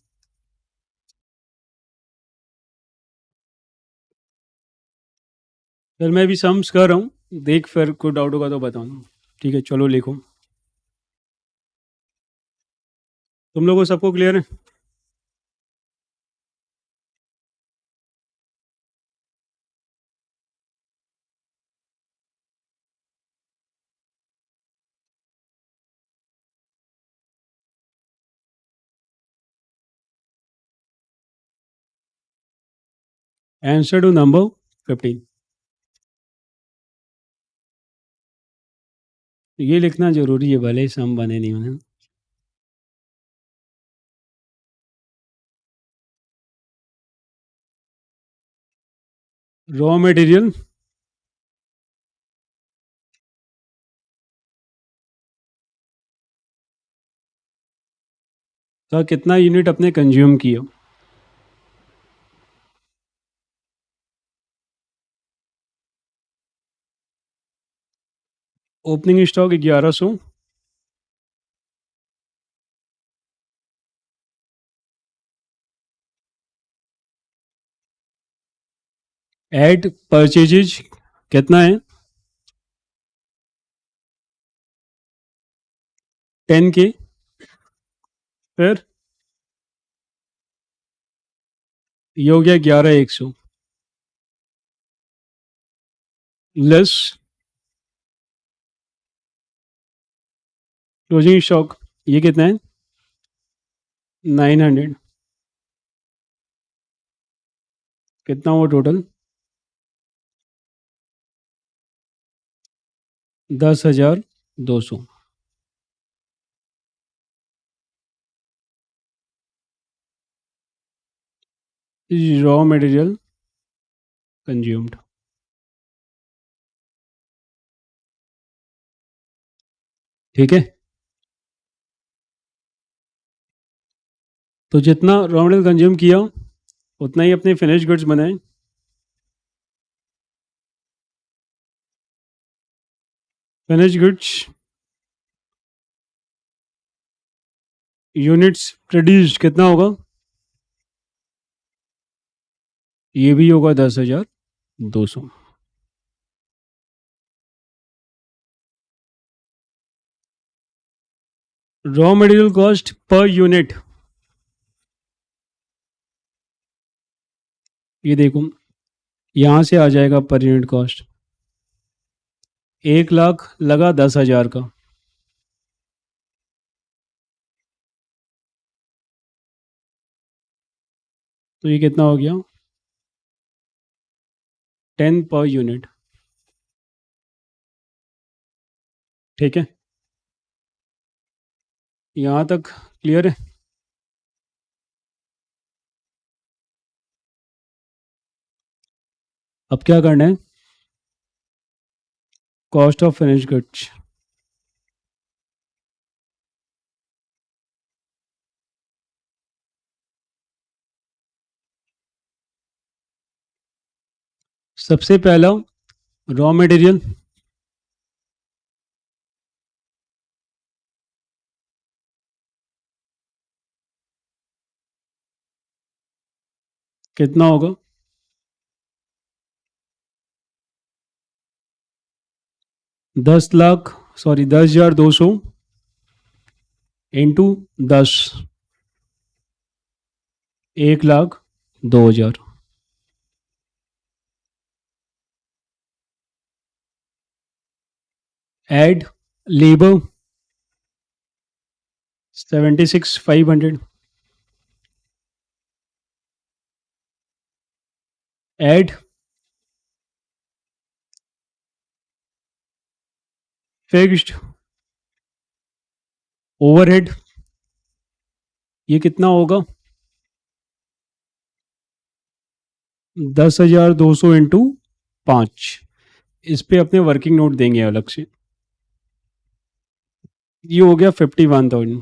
फिर मैं भी सम्स कर रहा हूँ, देख फिर कोई डाउट होगा तो बताऊँ। ठीक है, चलो लिखो। तुम लोगों को सबको क्लियर है? आंसर टू नंबर 15, ये लिखना जरूरी है, भले ही सम बने नहीं बने। रॉ मटेरियल का कितना यूनिट अपने कंज्यूम किया? ओपनिंग स्टॉक 1100, एड परचेजेज कितना है? 10K। फिर ये हो गया 11,100, लेस क्लोजिंग स्टॉक, ये कितना है? 900, कितना हुआ टोटल? 10,200। Raw material consumed. ठीक है, तो जितना रॉ मटेरियल कंज्यूम किया उतना ही अपने फिनिश गुड्स बनाए। फिनिश गुड्स यूनिट्स प्रोड्यूस्ड कितना होगा? ये भी होगा 10,200। Raw material cost per unit, ये देखो यहाँ से आ जाएगा पर यूनिट कॉस्ट। 1 लाख लगा 10,000 का, तो ये कितना हो गया? 10 पर यूनिट। ठीक है, यहाँ तक क्लियर है? अब क्या करना है? Cost of finish goods. सबसे पहला रॉ मटेरियल, कितना होगा? 10 lakh, sorry 10,200 into 10, 1,02,000। Add labour 76,500। Add fixed overhead, ये कितना होगा? 10,200 इंटू 5। इस पे अपने वर्किंग नोट देंगे अलग से। ये हो गया 51,000।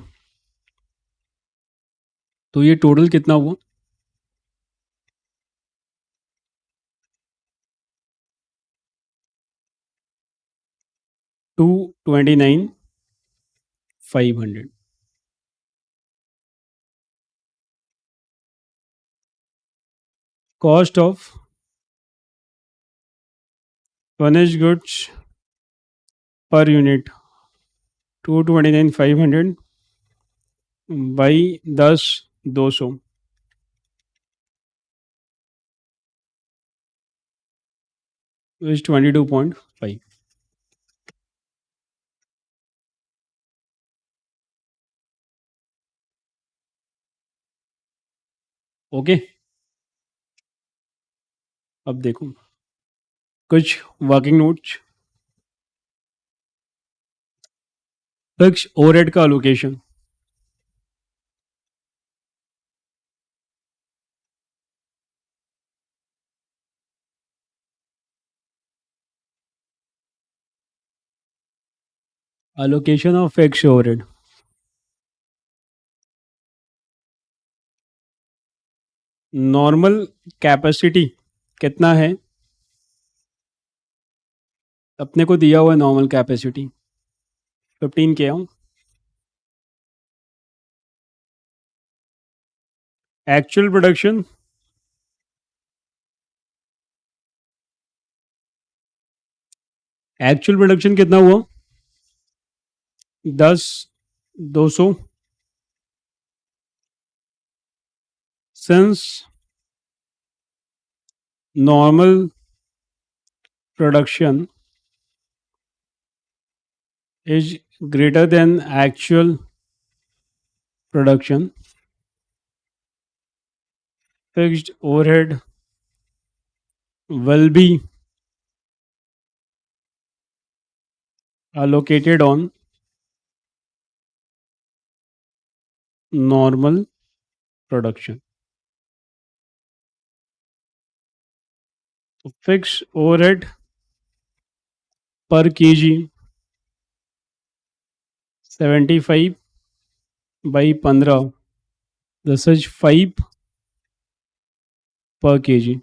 तो ये टोटल कितना हुआ? 229,500। Cost of furnish goods per unit 229,500 by 10,200 is 22.5। Okay, अब देखो कुछ वर्किंग नोट्स। फिक्स ओवरहेड का allocation, allocation of fix overhead. Normal capacity कितना है? अपने को दिया हुआ है नॉर्मल कैपेसिटी 15 के। एक्चुअल प्रोडक्शन, एक्चुअल प्रोडक्शन कितना हुआ? 10,200 since normal production is greater than actual production, fixed overhead will be allocated on normal production. तो फिक्स ओवरहेड पर केजी 75 बाई 15, दिस इज 5 पर केजी.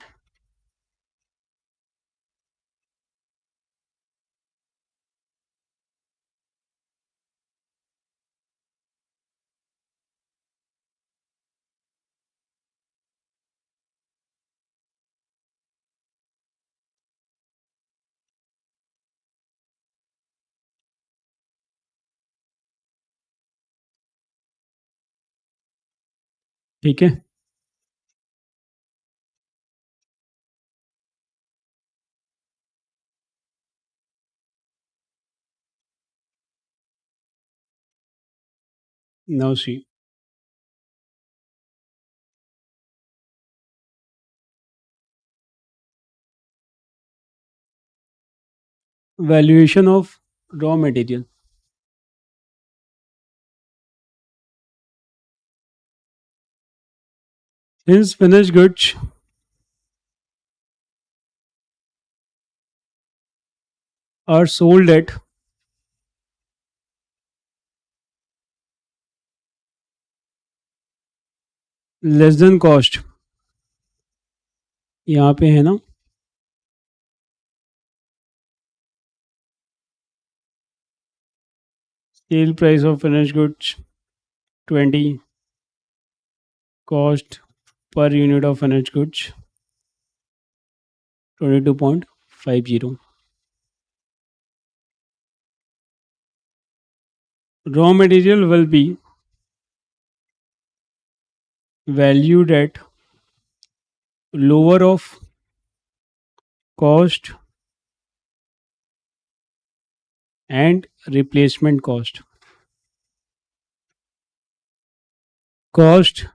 ठीक है. Now see. Valuation of raw material. Since finished goods are sold at less than cost, यहाँ पे है ना, sale price of finish goods 20, cost per unit of finish goods 22.50. Raw material will be valued at lower of cost and replacement cost. Cost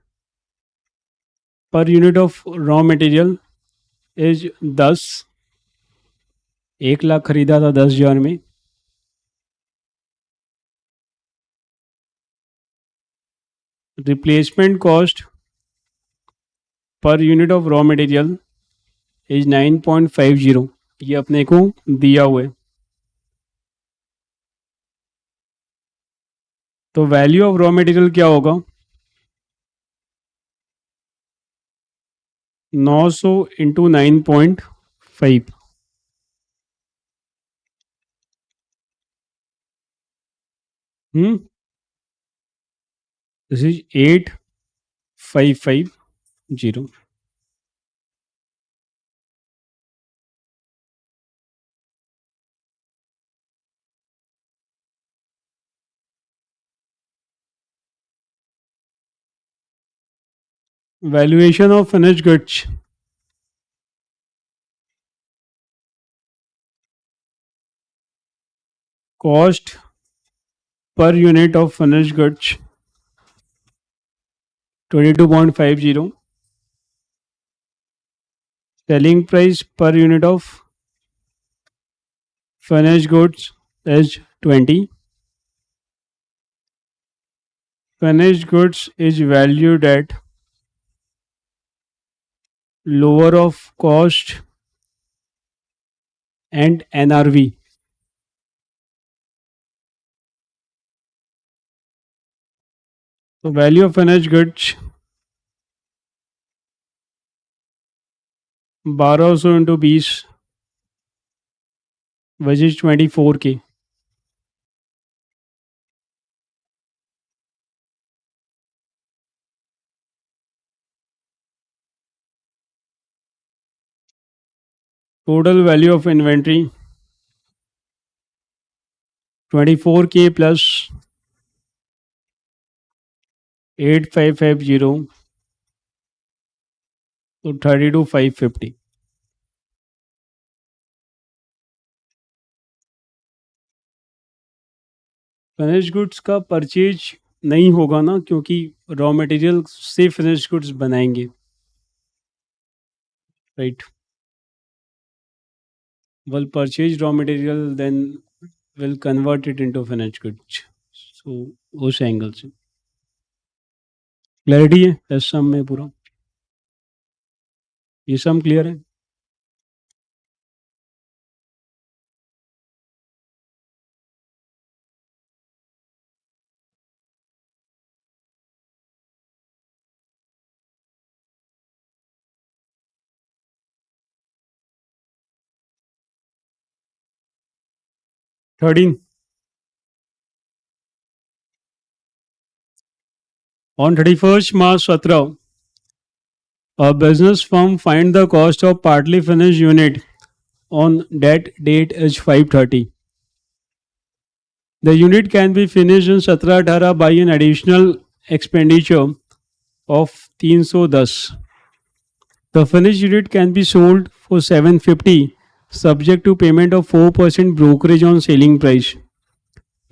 per unit of raw material is 10. 1 lakh खरीदा था 10,000 में. Replacement cost per unit of raw material is 9.50. ये अपने को दिया हुआ है. तो वैल्यू ऑफ रॉ मटेरियल क्या होगा? 900 into 9.5. This is 8550. Valuation of finish goods. Cost per unit of finish goods 22.50. Selling price per unit of finished goods is 20. Finished goods is valued at lower of cost and NRV. So value of finished goods 1200 into 20 which is 24K. Total value of inventory 24K plus 8550, so 32,550. Finish goods का purchase नहीं होगा ना, क्योंकि raw material से finish goods बनाएंगे, right. Will purchase raw material then will convert it into finished goods. So उस angle से clarity है इस सम में पूरा. ये सम क्लियर है. 13. On 31st March 17, a business firm find the cost of partly finished unit on that date is 530. The unit can be finished in 17-18 by an additional expenditure of 310. The finished unit can be sold for 750 subject to payment of 4% brokerage on selling price.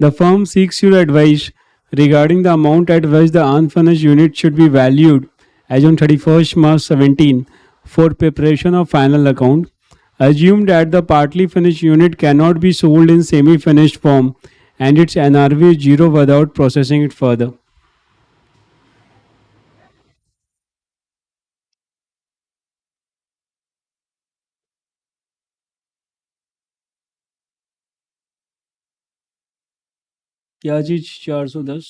The firm seeks your advice regarding the amount at which the unfinished unit should be valued as on 31st March 17 for preparation of final account. Assume that the partly finished unit cannot be sold in semi finished form and its NRV is zero without processing it further. क्या चीज 410?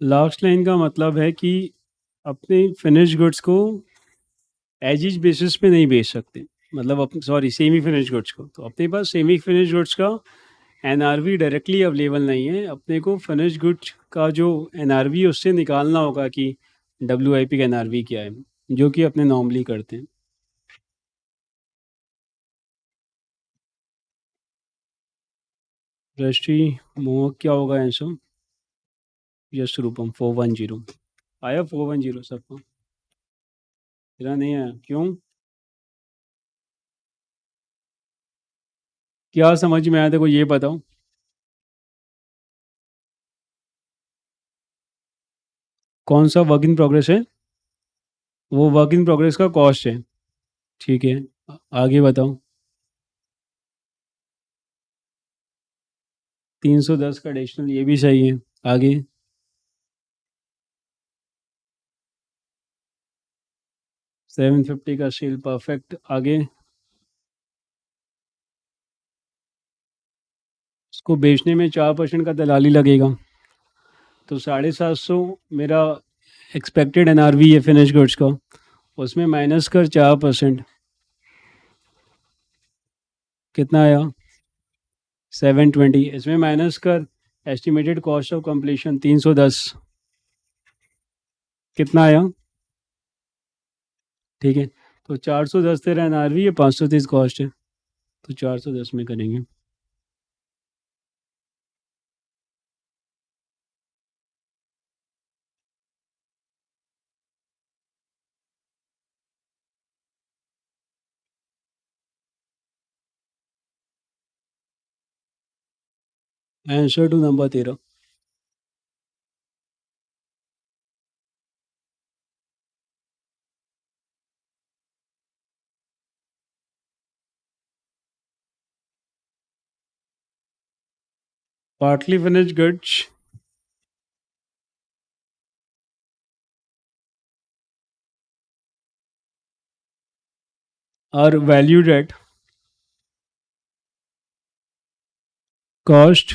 Last line का मतलब है कि अपने finish goods को as is basis पे नहीं बेच सकते, मतलब अपने सॉरी सेमी फिनिश गुड्स को, तो अपने पास सेमी फिनिश गुड्स का एनआरवी डायरेक्टली अवेलेबल नहीं है, अपने को फिनिश गुड्स का जो एनआरवी है उससे निकालना होगा कि डब्ल्यू का एनआरवी क्या है, जो कि अपने नॉर्मली करते हैं। रजिस्ट्री मोहक क्या होगा आंसर? यस रूपम 410 आया, 410 सबको? तेरा नहीं आया क्यों? क्या समझ में आया तेरे को ये बताओ। कौन सा वर्क इन प्रोग्रेस है? वो वर्क इन प्रोग्रेस का कॉस्ट है। ठीक है, आगे बताओ। 310 का एडिशनल, ये भी सही है। आगे। 750 का सेल, परफेक्ट। आगे। उसको बेचने में 4% का दलाली लगेगा, तो 750 मेरा एक्सपेक्टेड एनआरवी है फिनिश गुड्स का, उसमें माइनस कर 4%, कितना आया? 720। इसमें माइनस कर एस्टिमेटेड कॉस्ट ऑफ कंप्लीशन 310, कितना आया? ठीक है, तो 410 तेरा एनआरवी है, 530 कॉस्ट है, तो 410 में करेंगे। Answer to number 13। Partly finished goods are valued at cost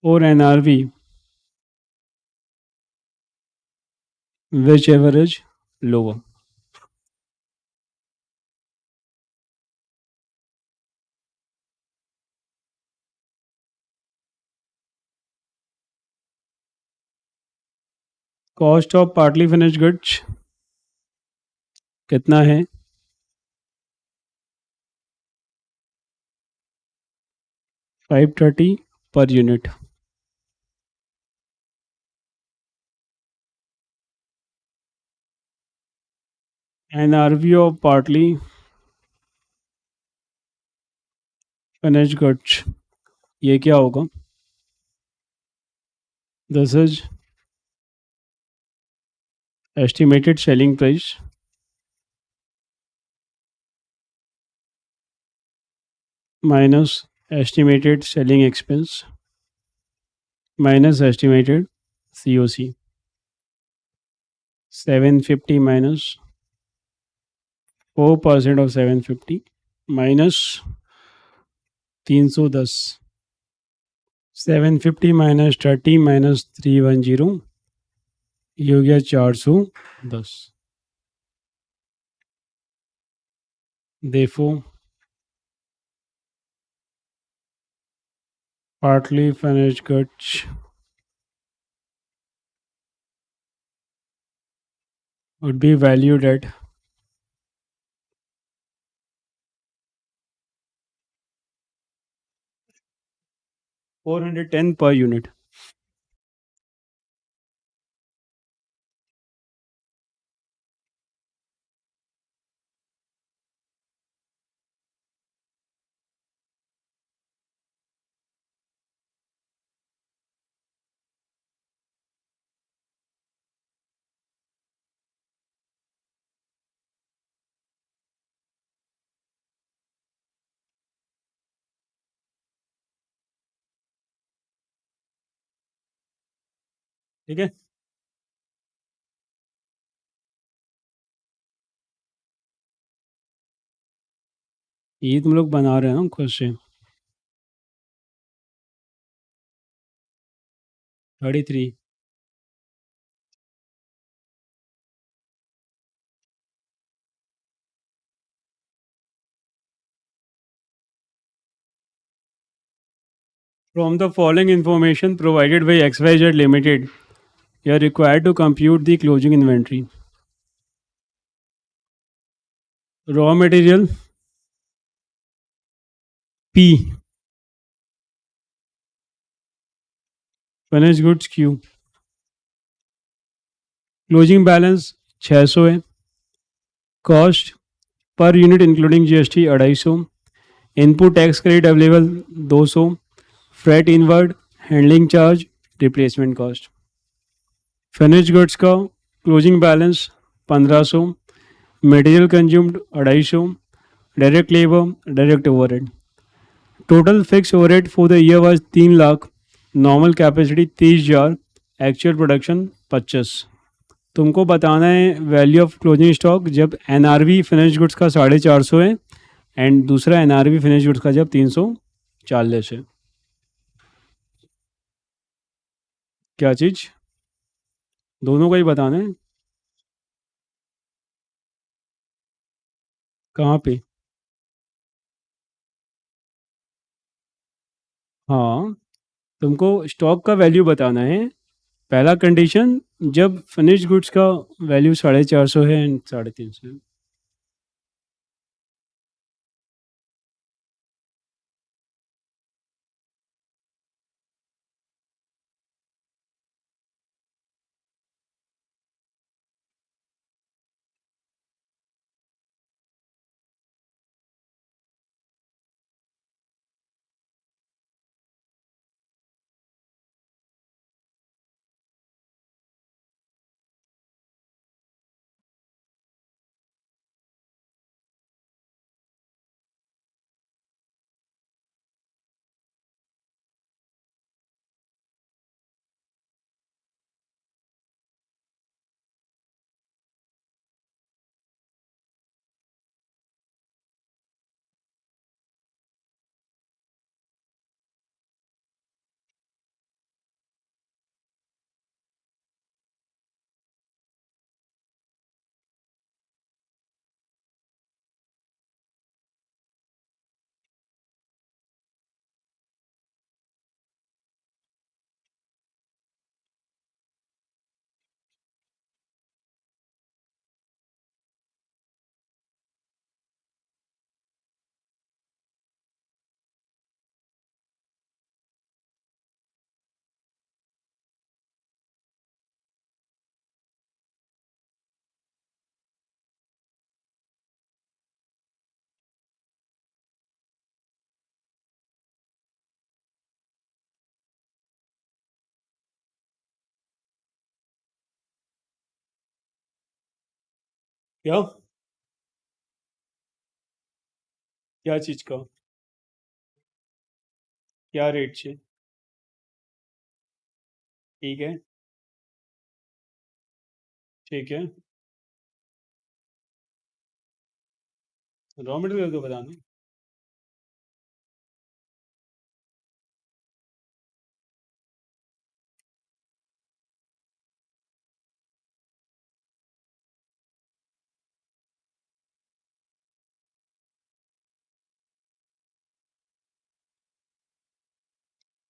or NRV, whichever is lower. Cost of partly finished goods कितना है? 530 per unit. NRV of partly finish goods, ये क्या होगा? This is estimated selling price minus estimated selling expense minus estimated COC. 750 minus 4% of 750 minus 310. 750 minus 30 minus 310, ये हो गया 410. Therefore, partly finished goods would be valued at 410 per unit. ठीक है, ये तुम लोग बना रहे हो ना खुद से. 33. From the following information provided by XYZ Limited, you are required to compute the closing inventory. Raw material P, finished goods Q, closing balance 600 है. Cost per unit including GST 250. Input tax credit available 200. Freight inward, handling charge, replacement cost. Finish goods का closing balance 1500. Material consumed 250. Direct labour, direct overhead. Total fix overhead for the year was 3 lakh. Normal capacity 30,000. Actual production 25. तुमको बताना है value of closing stock जब NRV finish goods का 450 है and दूसरा NRV finish goods का जब 340 है. क्या चीज़? दोनों का ही बताना है. कहाँ पे? हाँ, तुमको स्टॉक का वैल्यू बताना है. पहला कंडीशन जब फिनिश गुड्स का वैल्यू 450 है एंड 350 है. क्या? क्या चीज़ का? क्या रेट से? ठीक है। ठीक है। रॉ मटेरियल तो बताना।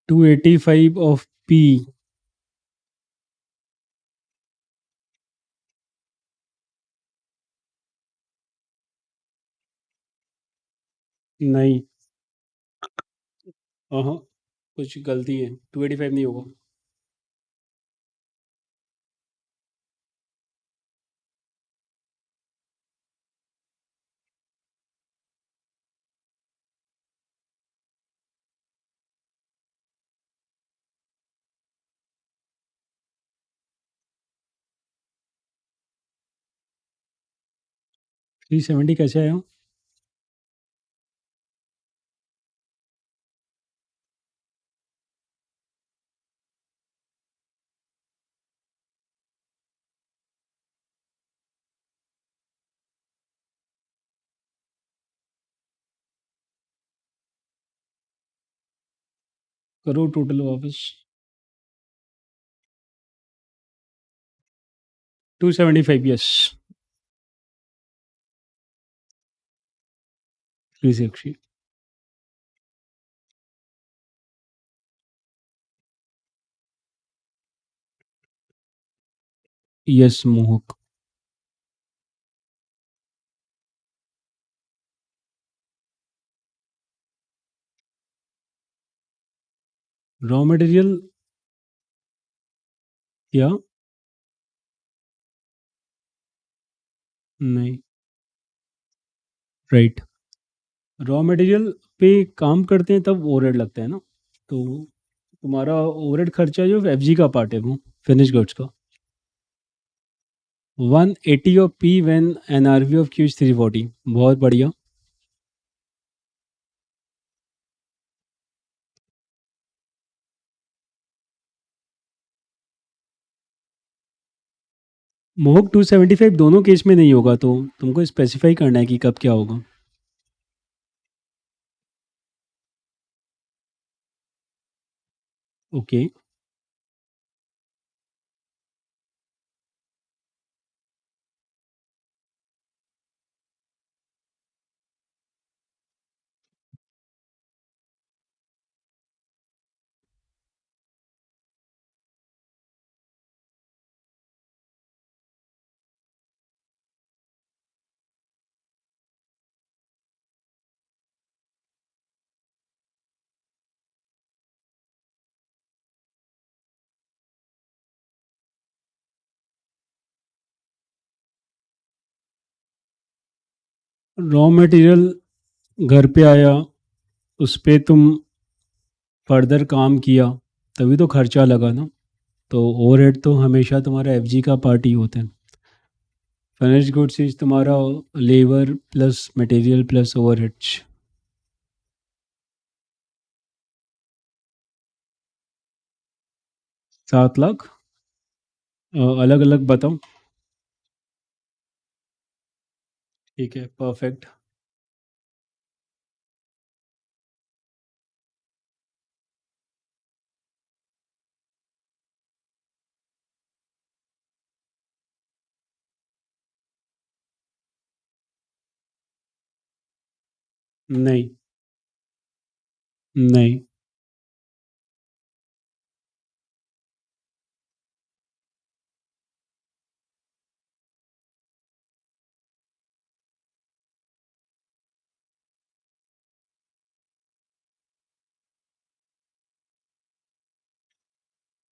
285 ऑफ पी। नहीं। हाँ, कुछ गलती है, 285 नहीं होगा। 370 कैसे आया? करो टोटल वापस। 275, यस। 360। यस मोहक। Raw material. क्या? नहीं। राइट। रॉ मटेरियल पे काम करते हैं तब ओवरहेड लगता है ना। तो तुम्हारा ओवरहेड खर्चा जो एफजी का पार्ट है वो फिनिश गुड्स का। 180 of P when NRV of Qs 340। बहुत बढ़िया। मोहक 275 दोनों केस में नहीं होगा, तो तुमको स्पेसिफाई करना है कि कब क्या होगा। ओके। रॉ मटेरियल घर पे आया, उस पे तुम फर्दर काम किया, तभी तो खर्चा लगा ना। तो ओवरहेड तो हमेशा तुम्हारा एफजी का पार्ट ही होता है। फिनिश गुड्स इज तुम्हारा labour plus material plus overheads. 7 lakh. अलग अलग बताओ। ठीक है, परफेक्ट। नहीं। नहीं।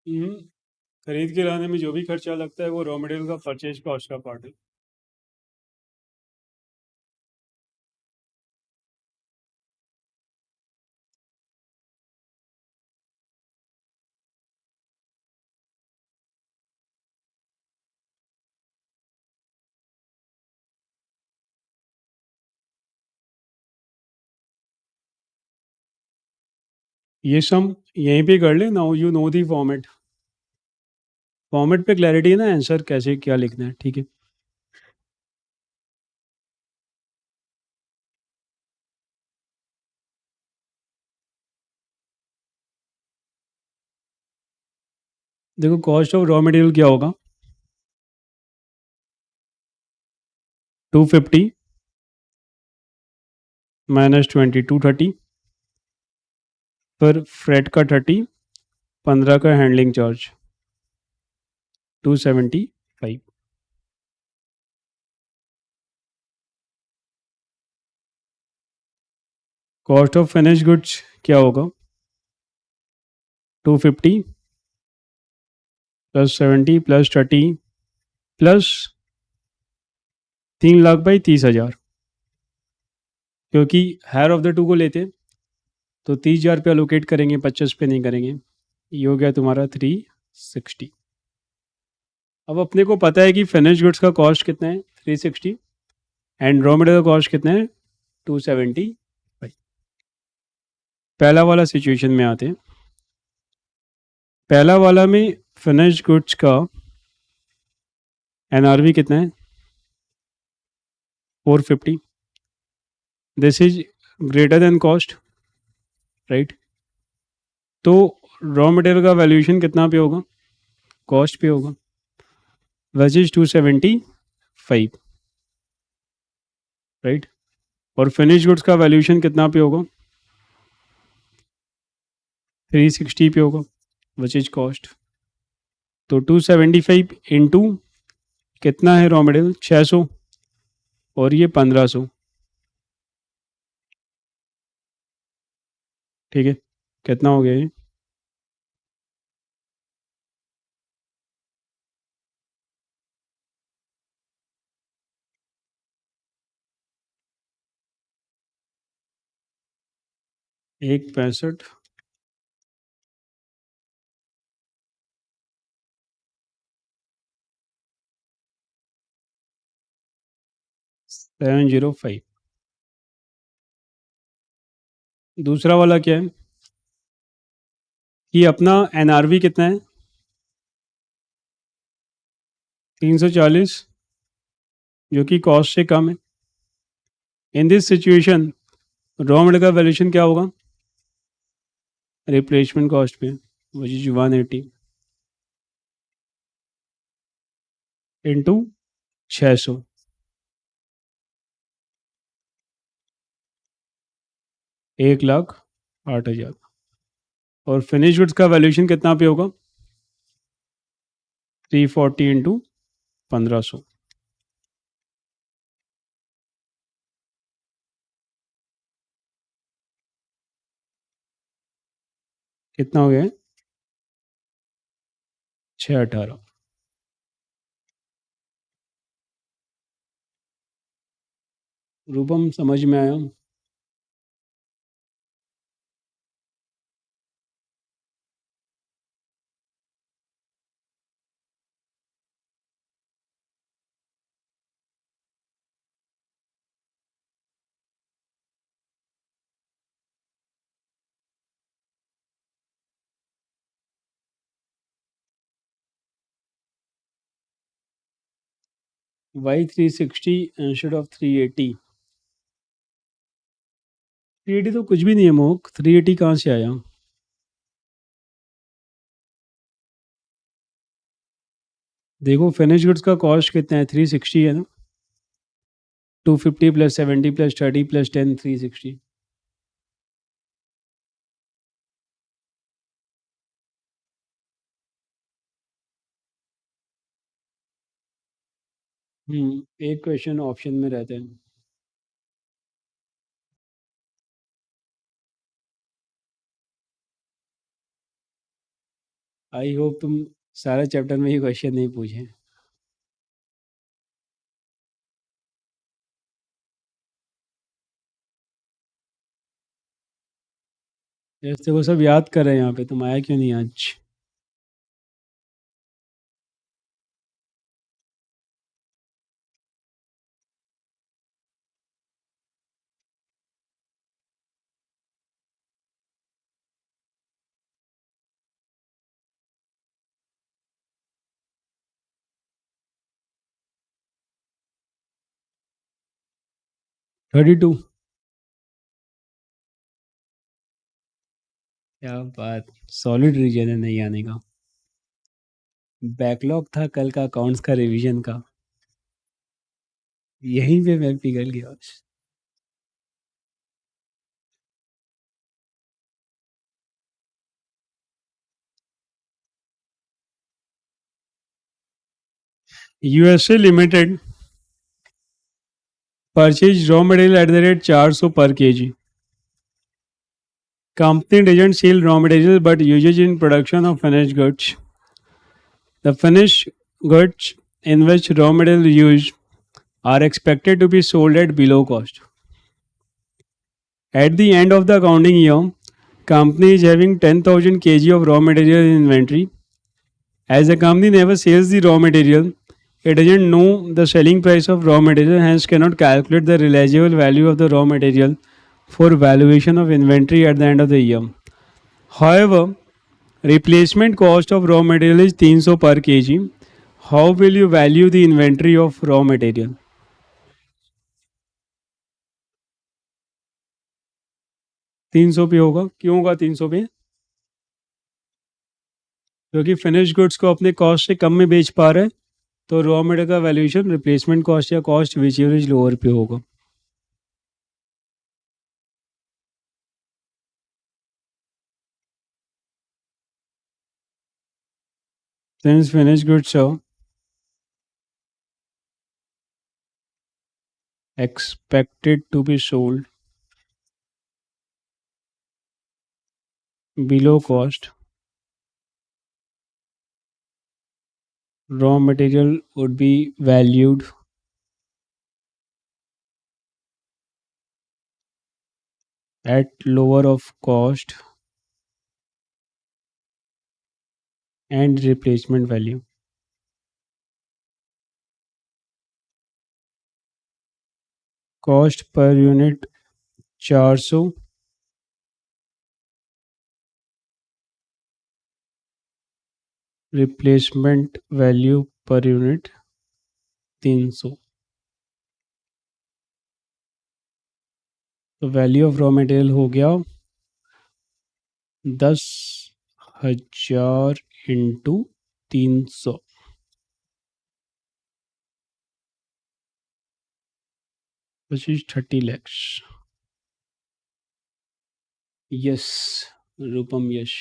हम्म, खरीद के लाने में जो भी खर्चा लगता है वो रॉ मटेरियल का परचेज कॉस्ट का पार्ट है। ये सम यहीं पे कर ले, now you know the format. Format पे क्लैरिटी है ना, आंसर कैसे क्या लिखना है, ठीक है। देखो कॉस्ट ऑफ रॉ मटेरियल क्या होगा, 250 -20 230, पर फ्रेट का 30, 15 का handling charge, 275। Cost of finish goods क्या होगा, 250 +70 +30 प्लस 3 लाख बाई 30 हज़ार, क्योंकि हायर ऑफ द टू को लेते हैं, तो 30 हज़ार पे अलोकेट करेंगे, 25 पे नहीं करेंगे। ये हो गया तुम्हारा 360। अब अपने को पता है कि फिनिश गुड्स का कॉस्ट कितना है, 360, एंड रॉ मटेरियल का कॉस्ट कितना है, 270। पहला वाला सिचुएशन में आते हैं। पहला वाला में फिनिश गुड्स का एनआरवी कितना है, 450। This is greater than cost, right. तो रॉ मटेरियल का वैल्यूएशन कितना पे होगा, कॉस्ट पे होगा, विच इज 275, राइट। और फिनिश गुड्स का वैल्यूएशन कितना पे होगा, 360 पे होगा, विच इज कॉस्ट। तो 275 इंटू कितना है रॉ मटेरियल, 600, और ये 1500, ठीक है। कितना हो गया ये, एक 65, 705। दूसरा वाला क्या है कि अपना एनआरवी कितना है, 340, जो कि कॉस्ट से कम है। In this situation raw material का वैल्यूएशन क्या होगा, रिप्लेसमेंट कॉस्ट पे, विच इज 180 इंटू 600, 1,08,000। और फिनिश गुड्स का वैल्यूएशन कितना पे होगा, 340 इंटू 1500, कितना हो गया है, 618। रूपम समझ में आया। वाई 360 इंस्टेड ऑफ 380, 380 तो कुछ भी नहीं है मोक, 380 कहाँ से आया। देखो फिनिश गुड्स का कॉस्ट कितना है, 360 है ना, 250 +70 +30 +10, 360। एक क्वेश्चन ऑप्शन में रहते हैं। आई होप तुम सारे चैप्टर में ये क्वेश्चन नहीं पूछे। जैसे वो सब याद कर रहे हैं यहाँ पे, तुम आया क्यों नहीं आज। 32। क्या बात, सॉलिड रीजन है नहीं आने का। बैकलॉग था कल का अकाउंट्स का रिवीजन का, यहीं पे मैं पिघल गया। USA limited purchase raw material at the rate 400 per kg. Company doesn't sell raw material but uses in production of finished goods. The finished goods in which raw material used are expected to be sold at below cost. At the end of the accounting year, company is having 10,000 kg of raw material in inventory. As the company never sells the raw material, it doesn't know the selling price of raw material, hence cannot calculate the realizable value of the raw material for valuation of inventory at the end of the year. However, replacement cost of raw material is 300 per kg. How will you value the inventory of raw material? 300 पे होगा, क्यों होगा 300 पे? क्योंकि finish goods को अपने cost से कम में बेच पा रहे हैं, तो रॉ मटेरियल का वैल्यूएशन रिप्लेसमेंट कॉस्ट या कॉस्ट विच इज लोअर पे होगा. Since finished goods are expected to be sold below cost, raw material would be valued at lower of cost and replacement value. Cost per unit 400, replacement value per unit 300. तो value of raw material हो गया 10,000 into 300, which is 30 lakhs. Yes, Rupam Yash.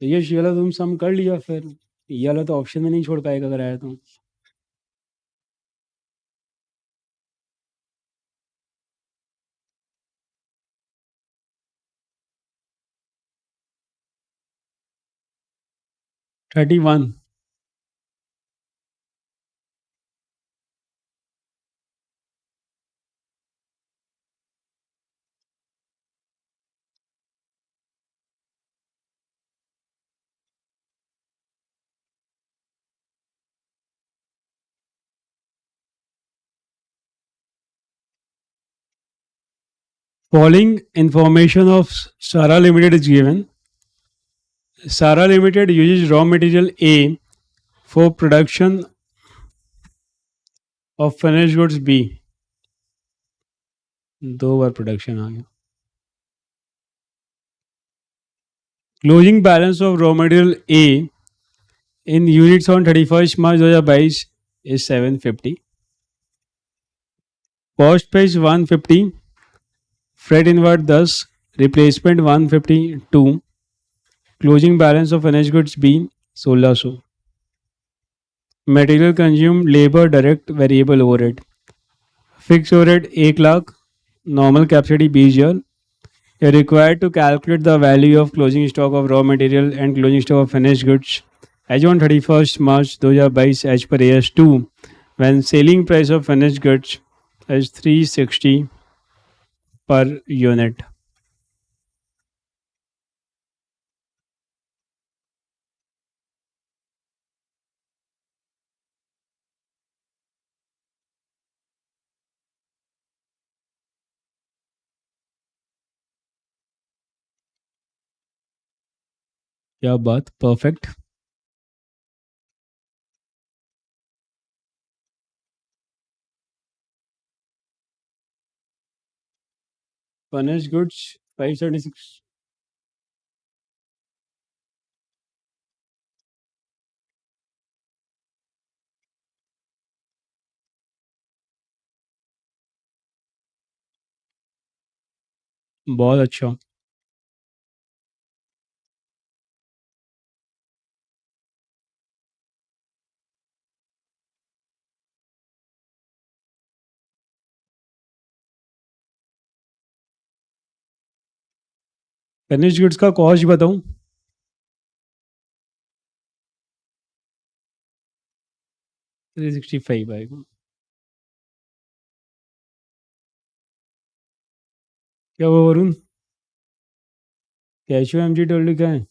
तो यश ये वाला तुम सम कर लिया, फिर ये वाला तो ऑप्शन में नहीं छोड़ पाएगा अगर आया तो. 31. Following information of Sara Limited is given. Sara Limited uses raw material A for production of finished goods B. दो बार प्रोडक्शन आ गया. Closing balance of raw material A in units on 31st March 2022 is 750. Cost price 150, freight inward 10, replacement 152, closing balance of finished goods B 1600. Material consumed, labor, direct, variable overhead. Fixed overhead 1 lakh, normal capacity 20,000. You're required to calculate the value of closing stock of raw material and closing stock of finished goods as on 31st March 2022 as per AS2, when selling price of finished goods is 360 per unit. क्या बात, perfect. Furnished goods 576। बहुत अच्छा। Furnished goods का cost बताऊँ? 365 आएगा। क्या हुआ वरुण? कैशो एम जी डब्ल्यू क्या है?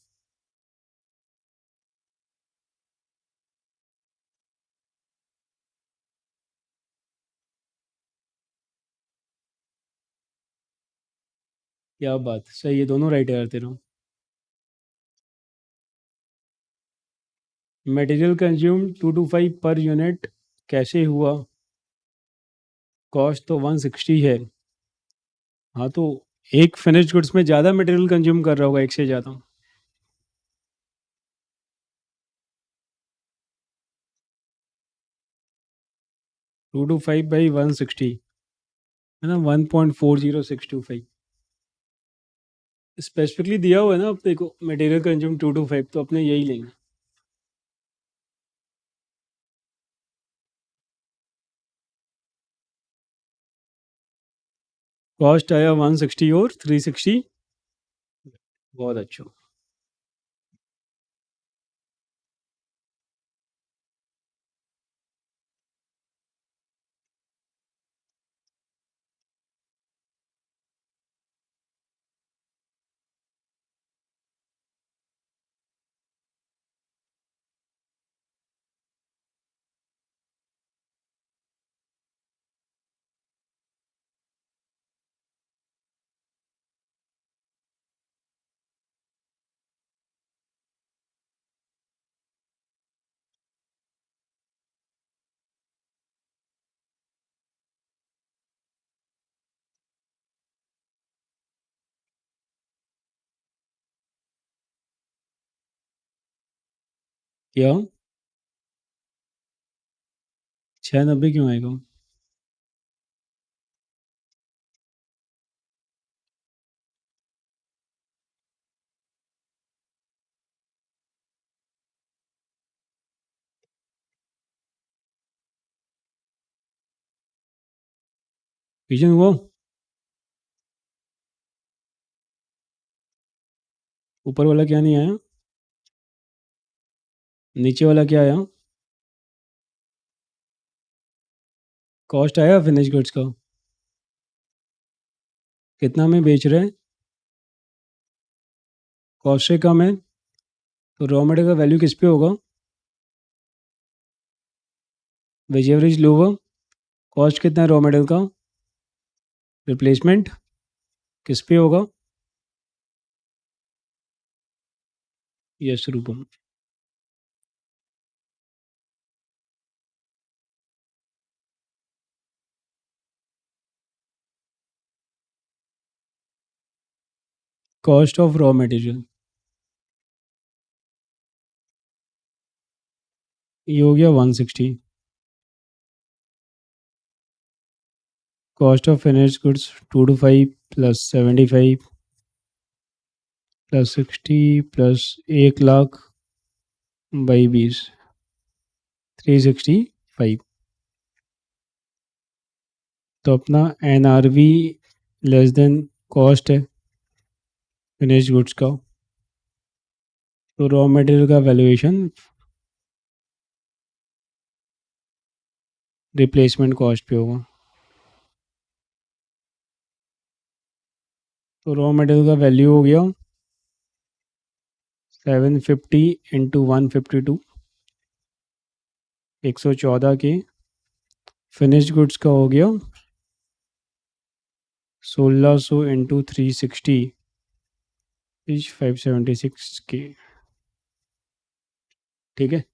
क्या बात, सही है, दोनों राइट है यार तेरा। मटेरियल कंज्यूम 225 पर यूनिट कैसे हुआ? कॉस्ट तो 160 है। हाँ तो एक फिनिश्ड गुड्स में ज़्यादा मटेरियल कंज्यूम कर रहा होगा, एक से ज़्यादा। 225 बाई 160 है ना, 1.40625। स्पेसिफिकली दिया हुआ है ना अपने को मटेरियल कंज्यूम 225, तो अपने यही लेंगे। कॉस्ट आया 160 और 360। बहुत अच्छा। क्या? 690 क्यों आएगा? विजन हुआ? ऊपर वाला क्या नहीं आया? नीचे वाला क्या आया? कॉस्ट आया फिनिश गुड्स का? कितना में बेच रहे हैं? कॉस्ट से कम है, तो रॉ मटेरियल का वैल्यू किस पे होगा? Veg average lower. कॉस्ट कितना है रॉ मटेरियल का? रिप्लेसमेंट किस पे होगा? Yes Rupam. Cost of raw material ये हो गया 160। Cost of finish goods 225 plus 75 plus 60 plus 1 lakh by 20, 365। तो अपना N R V less than cost है फिनिश गुड्स का, तो रॉ मटेरियल का वैल्यूएशन रिप्लेसमेंट कॉस्ट पे होगा। तो रॉ मटेरियल का वैल्यू हो गया 750 इंटू 152, 114 के। फिनिश गुड्स का हो गया 1600 इंटू 360 इज 576 के। ठीक है।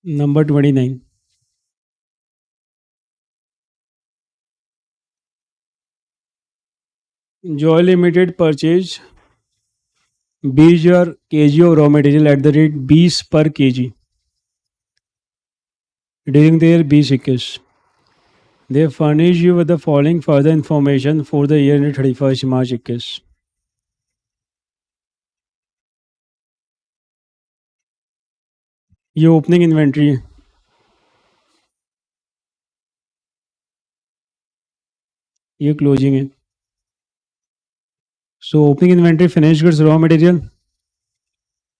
Number 29। Joy Limited purchase 20,000 kg of raw material at the rate 20 per kg during the year 2021. They furnish you with the following further information for the year ended 31st March 21। ये opening inventory है, ये closing है। So opening inventory finish goods raw material,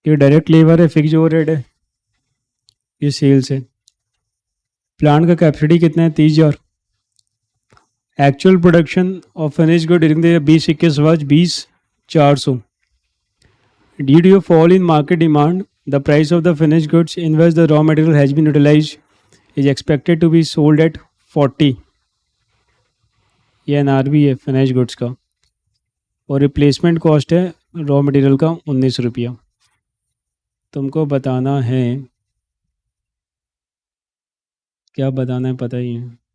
ये direct labour है, fix overhead है, ये sales है। Plant का कैपेसिटी कितना है? 30,000। Actual production of finish good during the year 2021 was 20,400। Due to a fall in market demand, the price of the finished goods in which the raw material has been utilized is expected to be sold at 40। ये NRB है finish goods का, और replacement cost है raw material का 19 रुपया। तुमको बताना है, क्या बताना है पता ही है।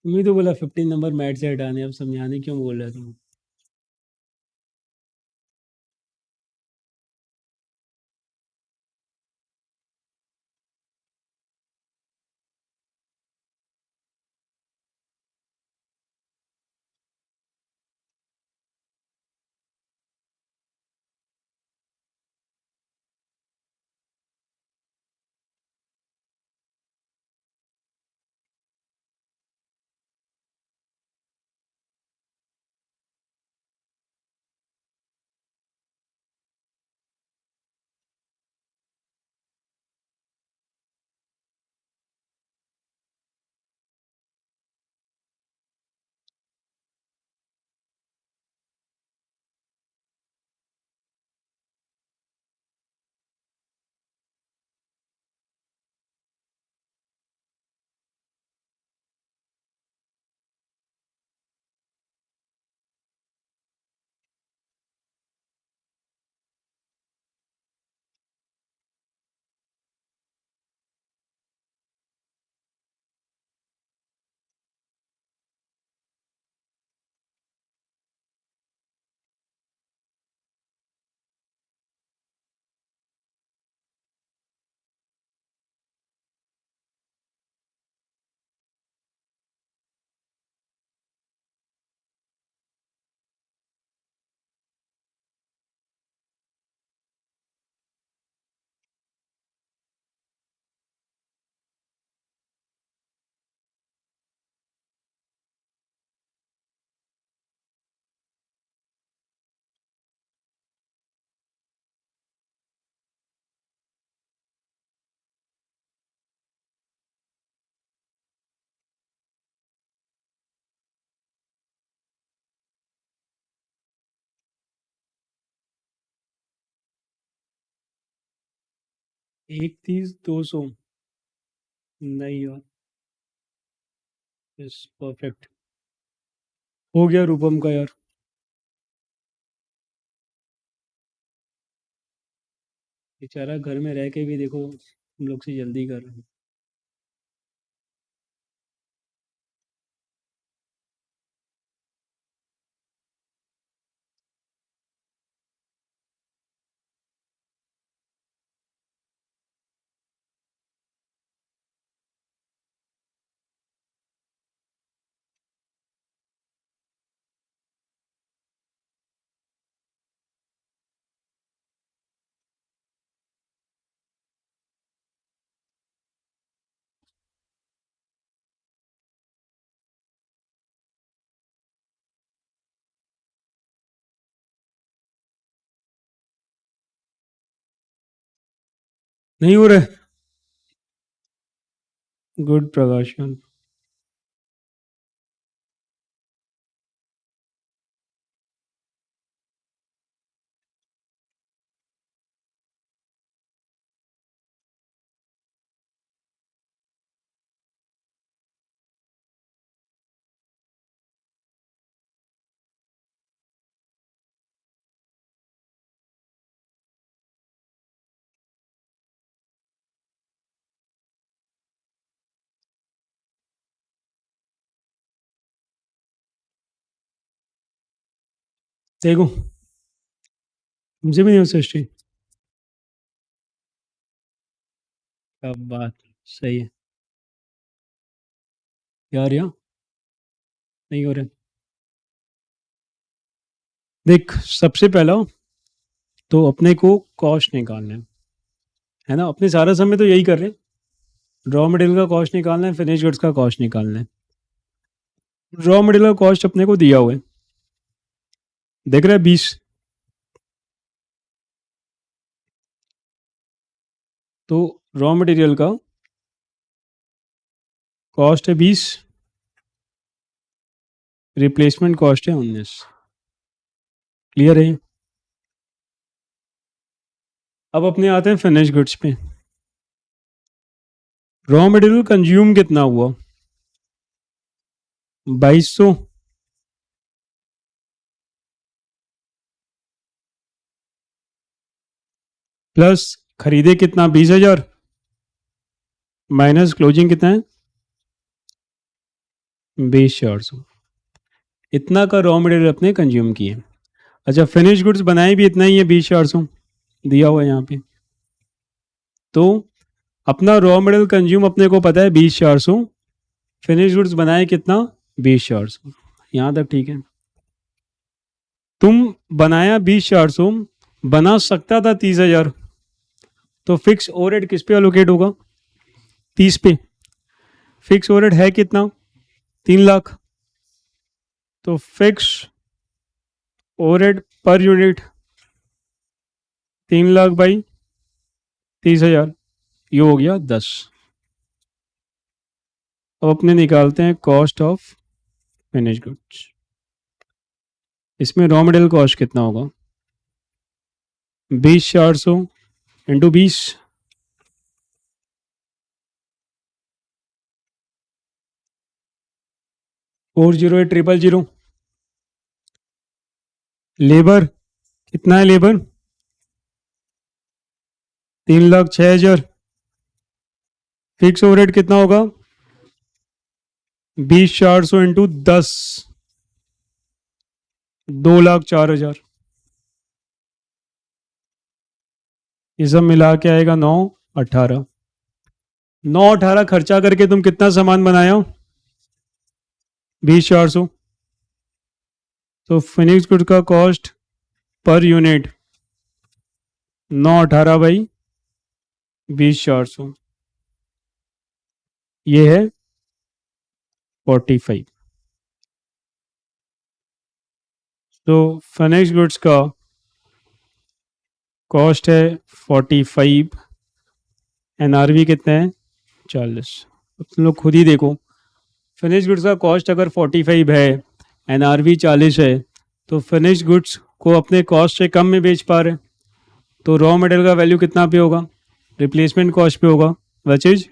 तुम्हें तो बोला 15 नंबर मैट से हटाने, अब समझाने क्यों बोल रहे तुम? एक 30 200? नहीं यार। Yes, perfect. हो गया रूपम का यार। बेचारा घर में रह के भी देखो तुम लोग से जल्दी कर रहे हैं। नहीं हो रहा है। गुड प्रकाशन। देखो, तुमसे भी नहीं हो सृष्टि। क्या बात। सही है। यार या नहीं हो रहा है। देख, सबसे पहला तो अपने को कॉस्ट निकालना है ना। अपने सारा समय तो यही कर रहे हैं, रॉ मटेरियल का कॉस्ट निकालना है, फिनिश गुड्स का कॉस्ट निकालना है। रॉ मटेरियल का कॉस्ट अपने को दिया हुआ है, देख रहे हैं 20। तो रॉ मटेरियल का कॉस्ट है 20, रिप्लेसमेंट कॉस्ट है 19। क्लियर है। अब अपने आते हैं फिनिश गुड्स पे। रॉ मटेरियल कंज्यूम कितना हुआ? 2200 प्लस खरीदे कितना? 20,000 माइनस क्लोजिंग कितना है? 20,400। इतना का रॉ मटेरियल अपने कंज्यूम किए। अच्छा, फिनिश गुड्स बनाए भी इतना ही है, 20,400 दिया हुआ है यहाँ पे। तो अपना रॉ मटेरियल कंज्यूम अपने को पता है 20,400, फिनिश गुड्स बनाए कितना? 20,400। यहाँ तक ठीक है। तुम बनाया 20,400, बना सकता था 30,000, तो फिक्स ओवरहेड किस पे अलोकेट होगा? 30 पे। फिक्स ओवरहेड है कितना? 3 लाख। तो fix overhead per unit 3 lakh by 30,000, ये हो गया 10। अब अपने निकालते हैं कॉस्ट ऑफ फिनिश गुड्स। इसमें रॉ मटेरियल कॉस्ट कितना होगा? 20,400 इंटू 20, 408,000। लेबर कितना है? लेबर 3,06,000। फिक्स ओवरहेड कितना होगा? 20,400 इंटू 10, 2,04,000। ये सब मिला के आएगा 9,18। 9,18 खर्चा करके तुम कितना सामान बनाया हो? 20,400। तो फिनिक्स गुड का कॉस्ट पर यूनिट 9,18 बाई 20,400, ये है 45। तो फिनिक्स गुड्स का कॉस्ट है 45, एनआरवी कितना है? 40। अब तुम लोग खुद ही देखो, फिनिश गुड्स का कॉस्ट अगर 45 है, एनआरवी 40 है, तो फिनिश गुड्स को अपने कॉस्ट से कम में बेच पा रहे हैं। तो रॉ मटेरियल का वैल्यू कितना पे होगा? रिप्लेसमेंट कॉस्ट पे होगा, विच इज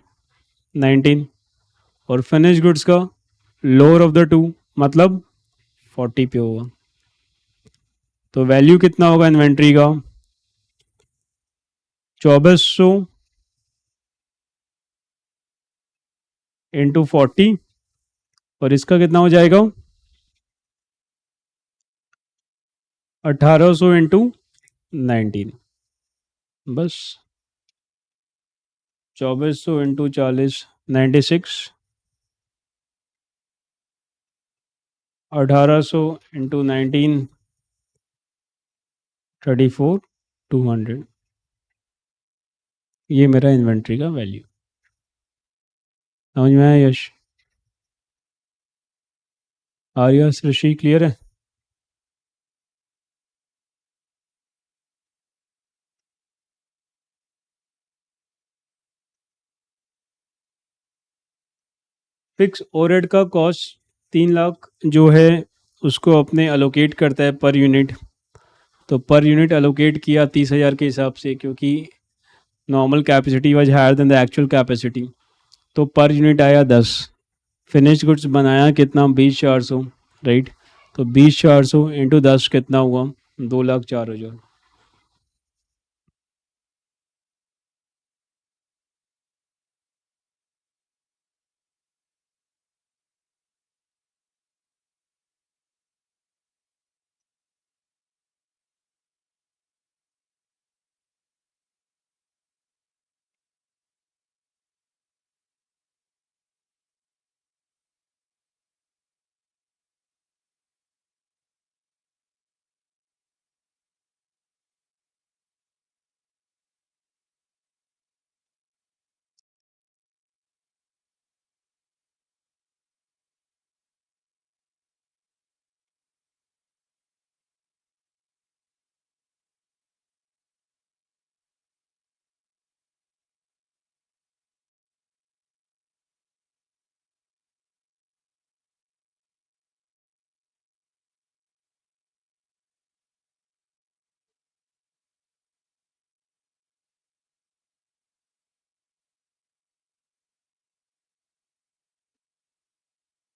19। और फिनिश गुड्स का लोअर ऑफ द टू मतलब 40 पे होगा। तो वैल्यू कितना होगा इन्वेंट्री का? 2,400 इंटू 40, और इसका कितना हो जाएगा? 1800 इंटू 19, बस। 2400 इंटू 40, 96। 1800 इंटू 19, 34, 200। ये मेरा इन्वेंट्री का वैल्यू। समझ में आया यश? आर्या, सृष्टि, क्लियर है? फिक्स ओवरहेड का कॉस्ट 3 लाख जो है, उसको अपने अलोकेट करता है पर यूनिट। तो पर यूनिट अलोकेट किया 30,000 के हिसाब से, क्योंकि normal capacity was higher than the actual capacity. तो पर यूनिट आया 10। फिनिश गुड्स बनाया कितना? 20,400, राइट। तो 20,400 इंटू 10 कितना हुआ? 2,04,000।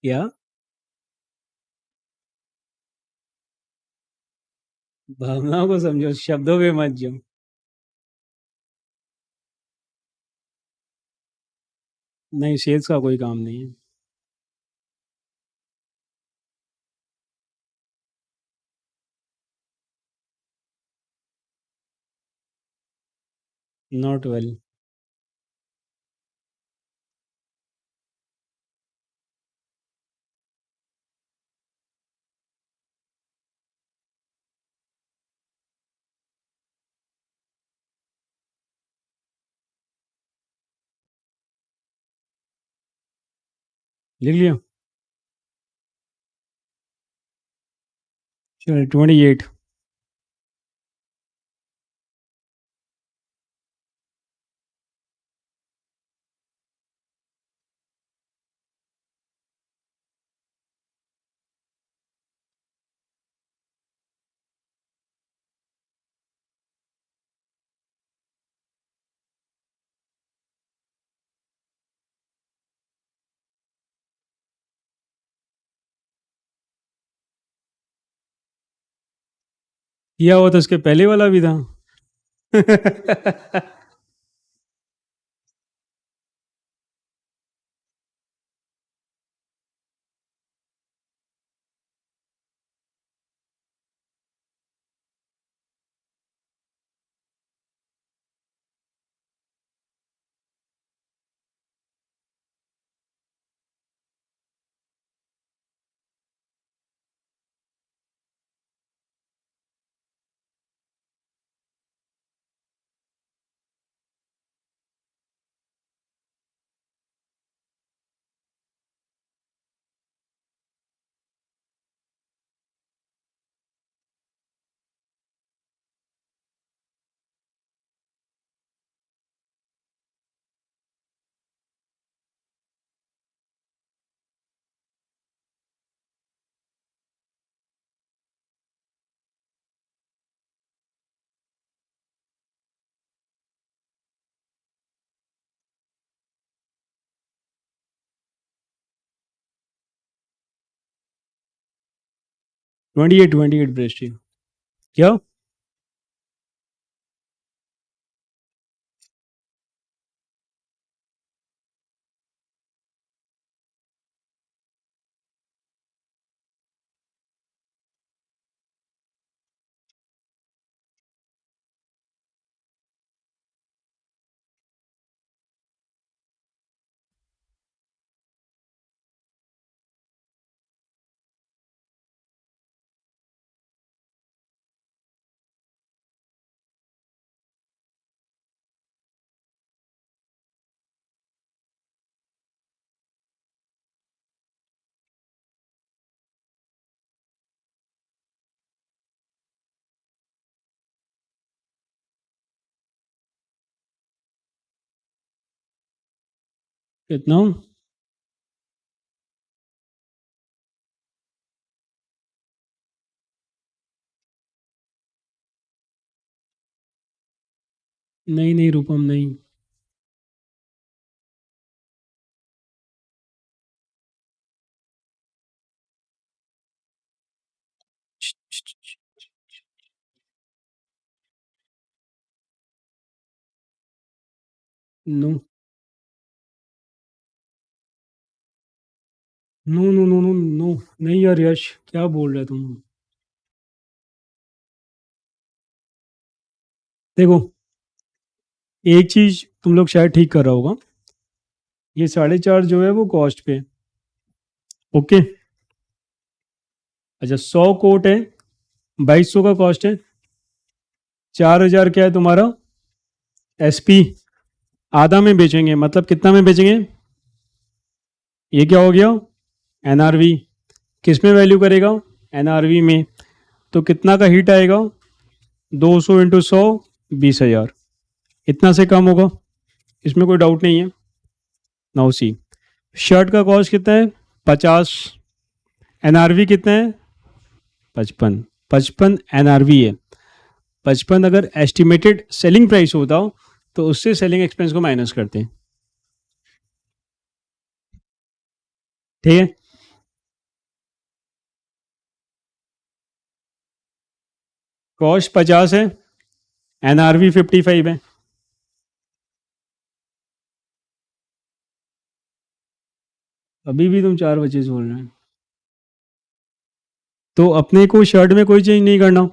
क्या? भावनाओं को समझो, शब्दों पे मत जाओ। नहीं, सेल्स का कोई काम नहीं है। Not well. लिख लिया? चल, 28। किया हुआ तो उसके पहले वाला भी था। 28, 28 ब्रेस्ट। क्या? कितना? नहीं नहीं रूपम नहीं। No no no no no no. नहीं यार यश, क्या बोल रहे तुम? देखो, एक चीज तुम लोग शायद ठीक कर रहा होगा। ये 4.5 जो है वो कॉस्ट पे। ओके। अच्छा, 100 कोट है, 2200 का कॉस्ट है। 4000 क्या है तुम्हारा? एसपी। आधा में बेचेंगे, मतलब कितना में बेचेंगे? ये क्या हो गया? एनआरवी। किस में वैल्यू करेगा? एनआरवी में। तो कितना का हिट आएगा? 200 × 100, 20,000। इतना से कम होगा, इसमें कोई डाउट नहीं है। नाउ सी, शर्ट का कॉस्ट कितना है? 50। एनआरवी कितना है? 55। 55 एनआरवी है। 55 अगर एस्टिमेटेड सेलिंग प्राइस होता तो उससे सेलिंग एक्सपेंस को माइनस करते हैं। ठीक है। कॉस्ट 50 है, एनआरवी 55 है। अभी भी तुम 4 बजे बोल रहे हैं। तो अपने को शर्ट में कोई चेंज नहीं करना,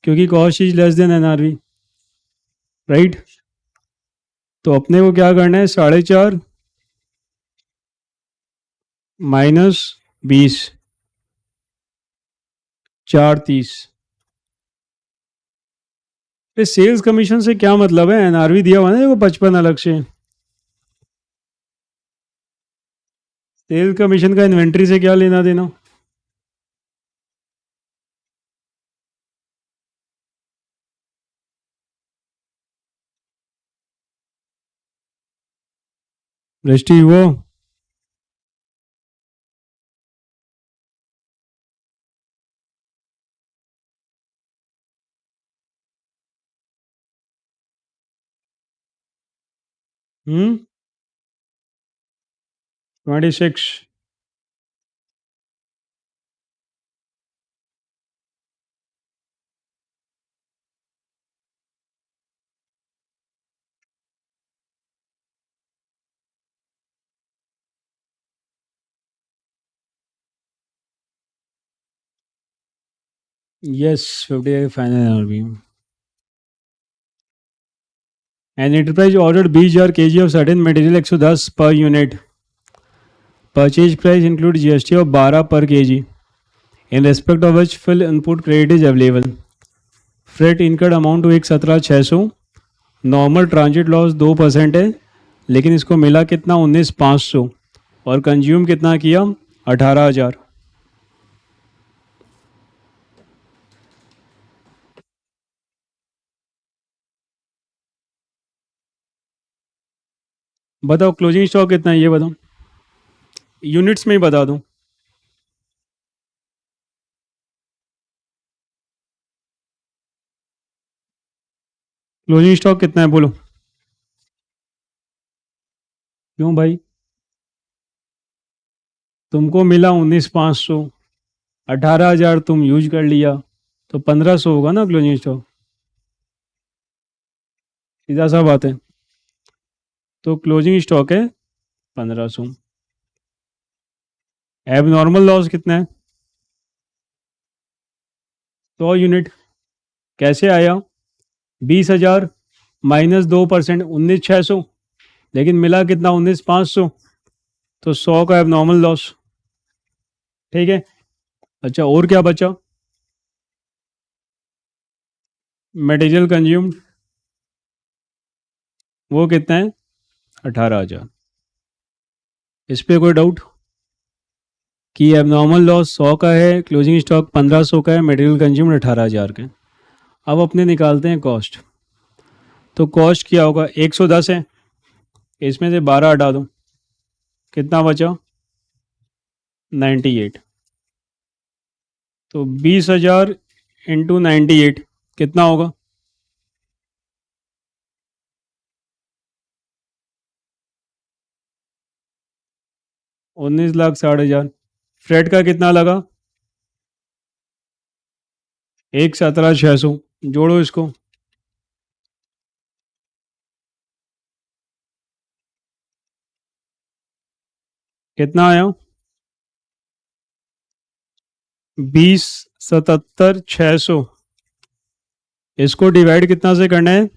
क्योंकि cost is less than NRV, right? तो अपने को क्या करना है? 4.5 -20, 430। सेल्स कमीशन से क्या मतलब है? एनआरवी दिया हुआ है ना देखो 55 अलग से। सेल्स कमीशन का इन्वेंट्री से क्या लेना देना? दृष्टि वो। Hmm. 26। Yes, 50 final NRV. An enterprise order 20,000 kg of certain material 110 per unit. Purchase price include GST of 12 per kg, in respect of which full input credit is available. Freight incurred amount to 17,600। Normal transit loss 2% है, लेकिन इसको मिला कितना? 19,500। और consume कितना किया? 18,000। बताओ closing stock कितना है, ये बताओ। यूनिट्स में ही बता दूं। क्लोजिंग स्टॉक कितना है बोलो। क्यों भाई? तुमको मिला 19,500, 18,000 तुम यूज कर लिया, तो 1,500 होगा ना क्लोजिंग स्टॉक। सीधा सा बात है। तो क्लोजिंग स्टॉक है 1,500। एब नॉर्मल लॉस कितना है? 100 यूनिट। कैसे आया? 20,000 -2%, 19,600। लेकिन मिला कितना? 19,500। तो 100 का एब नॉर्मल लॉस। ठीक है। अच्छा, और क्या बचा? मटेरियल कंज्यूम्ड, वो कितना है? 18,000। इस पे कोई डाउट? कि एबनॉर्मल लॉस 100 का है, क्लोजिंग स्टॉक 1,500 का है, मटेरियल कंज्यूम्ड 18,000 का है। अब अपने निकालते हैं कॉस्ट। तो कॉस्ट क्या होगा? 110 है, इसमें से 12 हटा दो, कितना बचा? 98। तो 20,000 इंटू 98 कितना होगा? 19,60,000। फ्रेड का कितना लगा? 1,17,600। जोड़ो इसको। कितना आया? 20,77,600। इसको डिवाइड कितना से करना है?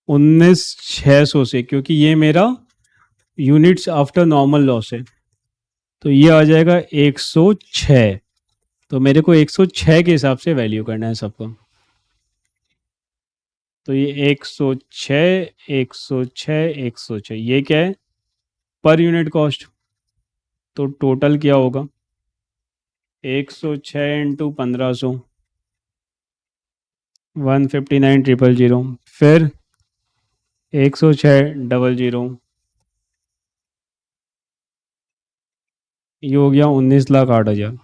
19,600 से, क्योंकि ये मेरा यूनिट्स आफ्टर नॉर्मल लॉस है। तो ये आ जाएगा 106। तो मेरे को 106 के हिसाब से वैल्यू करना है सबको। तो ये 106, 106, 106, ये क्या है? Per unit cost. तो टोटल क्या होगा? 106 इंटू 1500, 159,000। फिर 106,000, ये हो गया 19,08,000।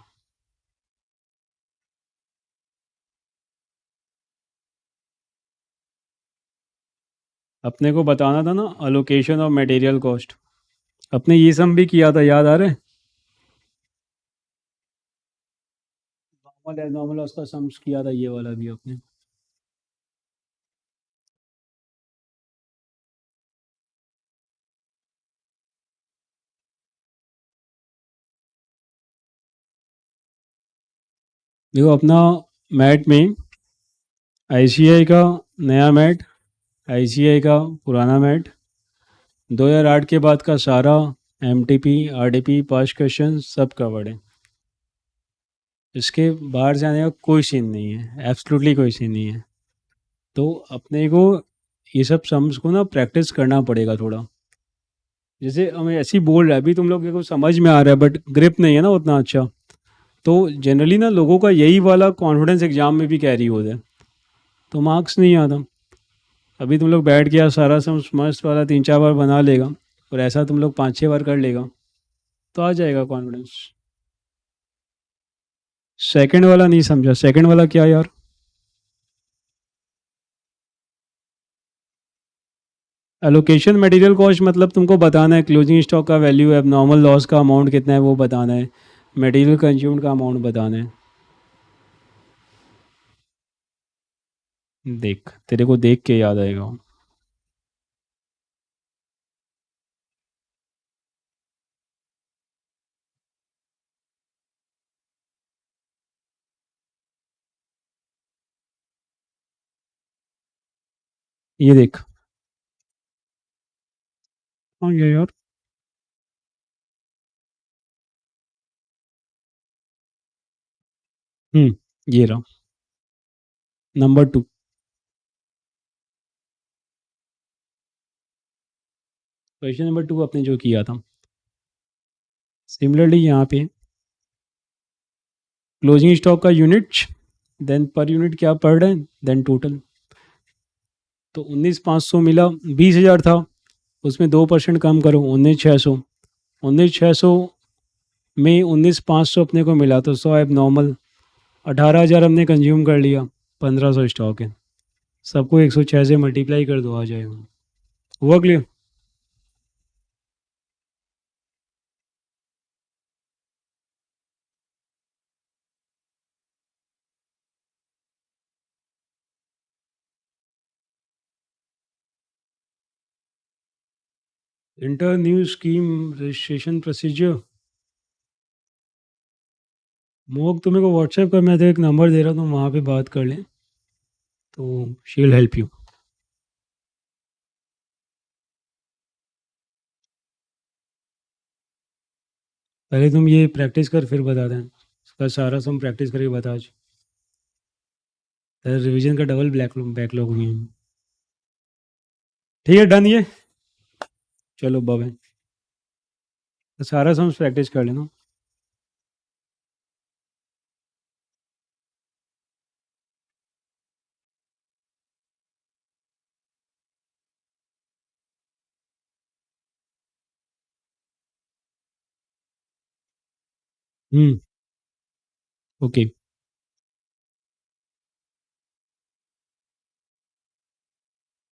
अपने को बताना था ना अलोकेशन ऑफ मटेरियल कॉस्ट। अपने ये सम भी किया था, याद आ रहा है? नॉर्मल नॉर्मल उसका सम्स किया था, ये वाला भी अपने। देखो अपना मैट में आईसीआई का नया मैट, आईसीआई का पुराना मैट, 2008 के बाद का सारा एमटीपी आरडीपी पास क्वेश्चन सब कवर्ड है। इसके बाहर जाने का कोई सीन नहीं है, एब्सोल्युटली कोई सीन नहीं है। तो अपने को ये सब सम्स को ना प्रैक्टिस करना पड़ेगा थोड़ा। जैसे हमें ऐसे ही बोल रहा है, अभी तुम लोग को समझ में आ रहा है बट ग्रिप नहीं है ना उतना अच्छा। तो जनरली ना लोगों का यही वाला कॉन्फिडेंस एग्जाम में भी कैरी होता है, तो मार्क्स नहीं आता। अभी तुम लोग बैठ गया सारा सम मस्त वाला 3-4 बार बना लेगा, और ऐसा तुम लोग 5-6 बार कर लेगा तो आ जाएगा कॉन्फिडेंस। सेकंड वाला नहीं समझा, सेकंड वाला क्या यार? एलोकेशन मटेरियल कॉस्ट मतलब तुमको बताना है क्लोजिंग स्टॉक का वैल्यू है, नॉर्मल लॉस का अमाउंट कितना है वो बताना है, मटेरियल कंज्यूम्ड का अमाउंट बताना है। देख तेरे को देख के याद आएगा। ये देख। हाँ ये यार। ये रहा नंबर 2। क्वेश्चन नंबर 2 आपने जो किया था, सिमिलरली यहाँ पे क्लोजिंग स्टॉक का यूनिट, देन पर यूनिट क्या पड़ रहा है, देन टोटल। तो 19,500 मिला, 20,000 था, उसमें 2% कम करो, 19,600। 19,600 में 19,500 अपने को मिला, तो 100 एब नॉर्मल। 18,000 हमने कंज्यूम कर लिया, 1,500 स्टॉक है। सबको 106 से मल्टीप्लाई कर दो, आ जाएगा। हुआ clear? Enter new scheme registration procedure. Mock तुम्हें को व्हाट्सएप कर, मैं तो एक नंबर दे रहा हूँ, तुम वहाँ पे बात कर लें, तो शी विल हेल्प यू। पहले तुम ये प्रैक्टिस कर फिर बता दें, उसका सारा सम प्रैक्टिस करके बता आज। रिवीजन का डबल बैकलॉग हुई है। ठीक है डन ये। चलो बाय। सारा सम प्रैक्टिस कर लेना। हुँ, ओके।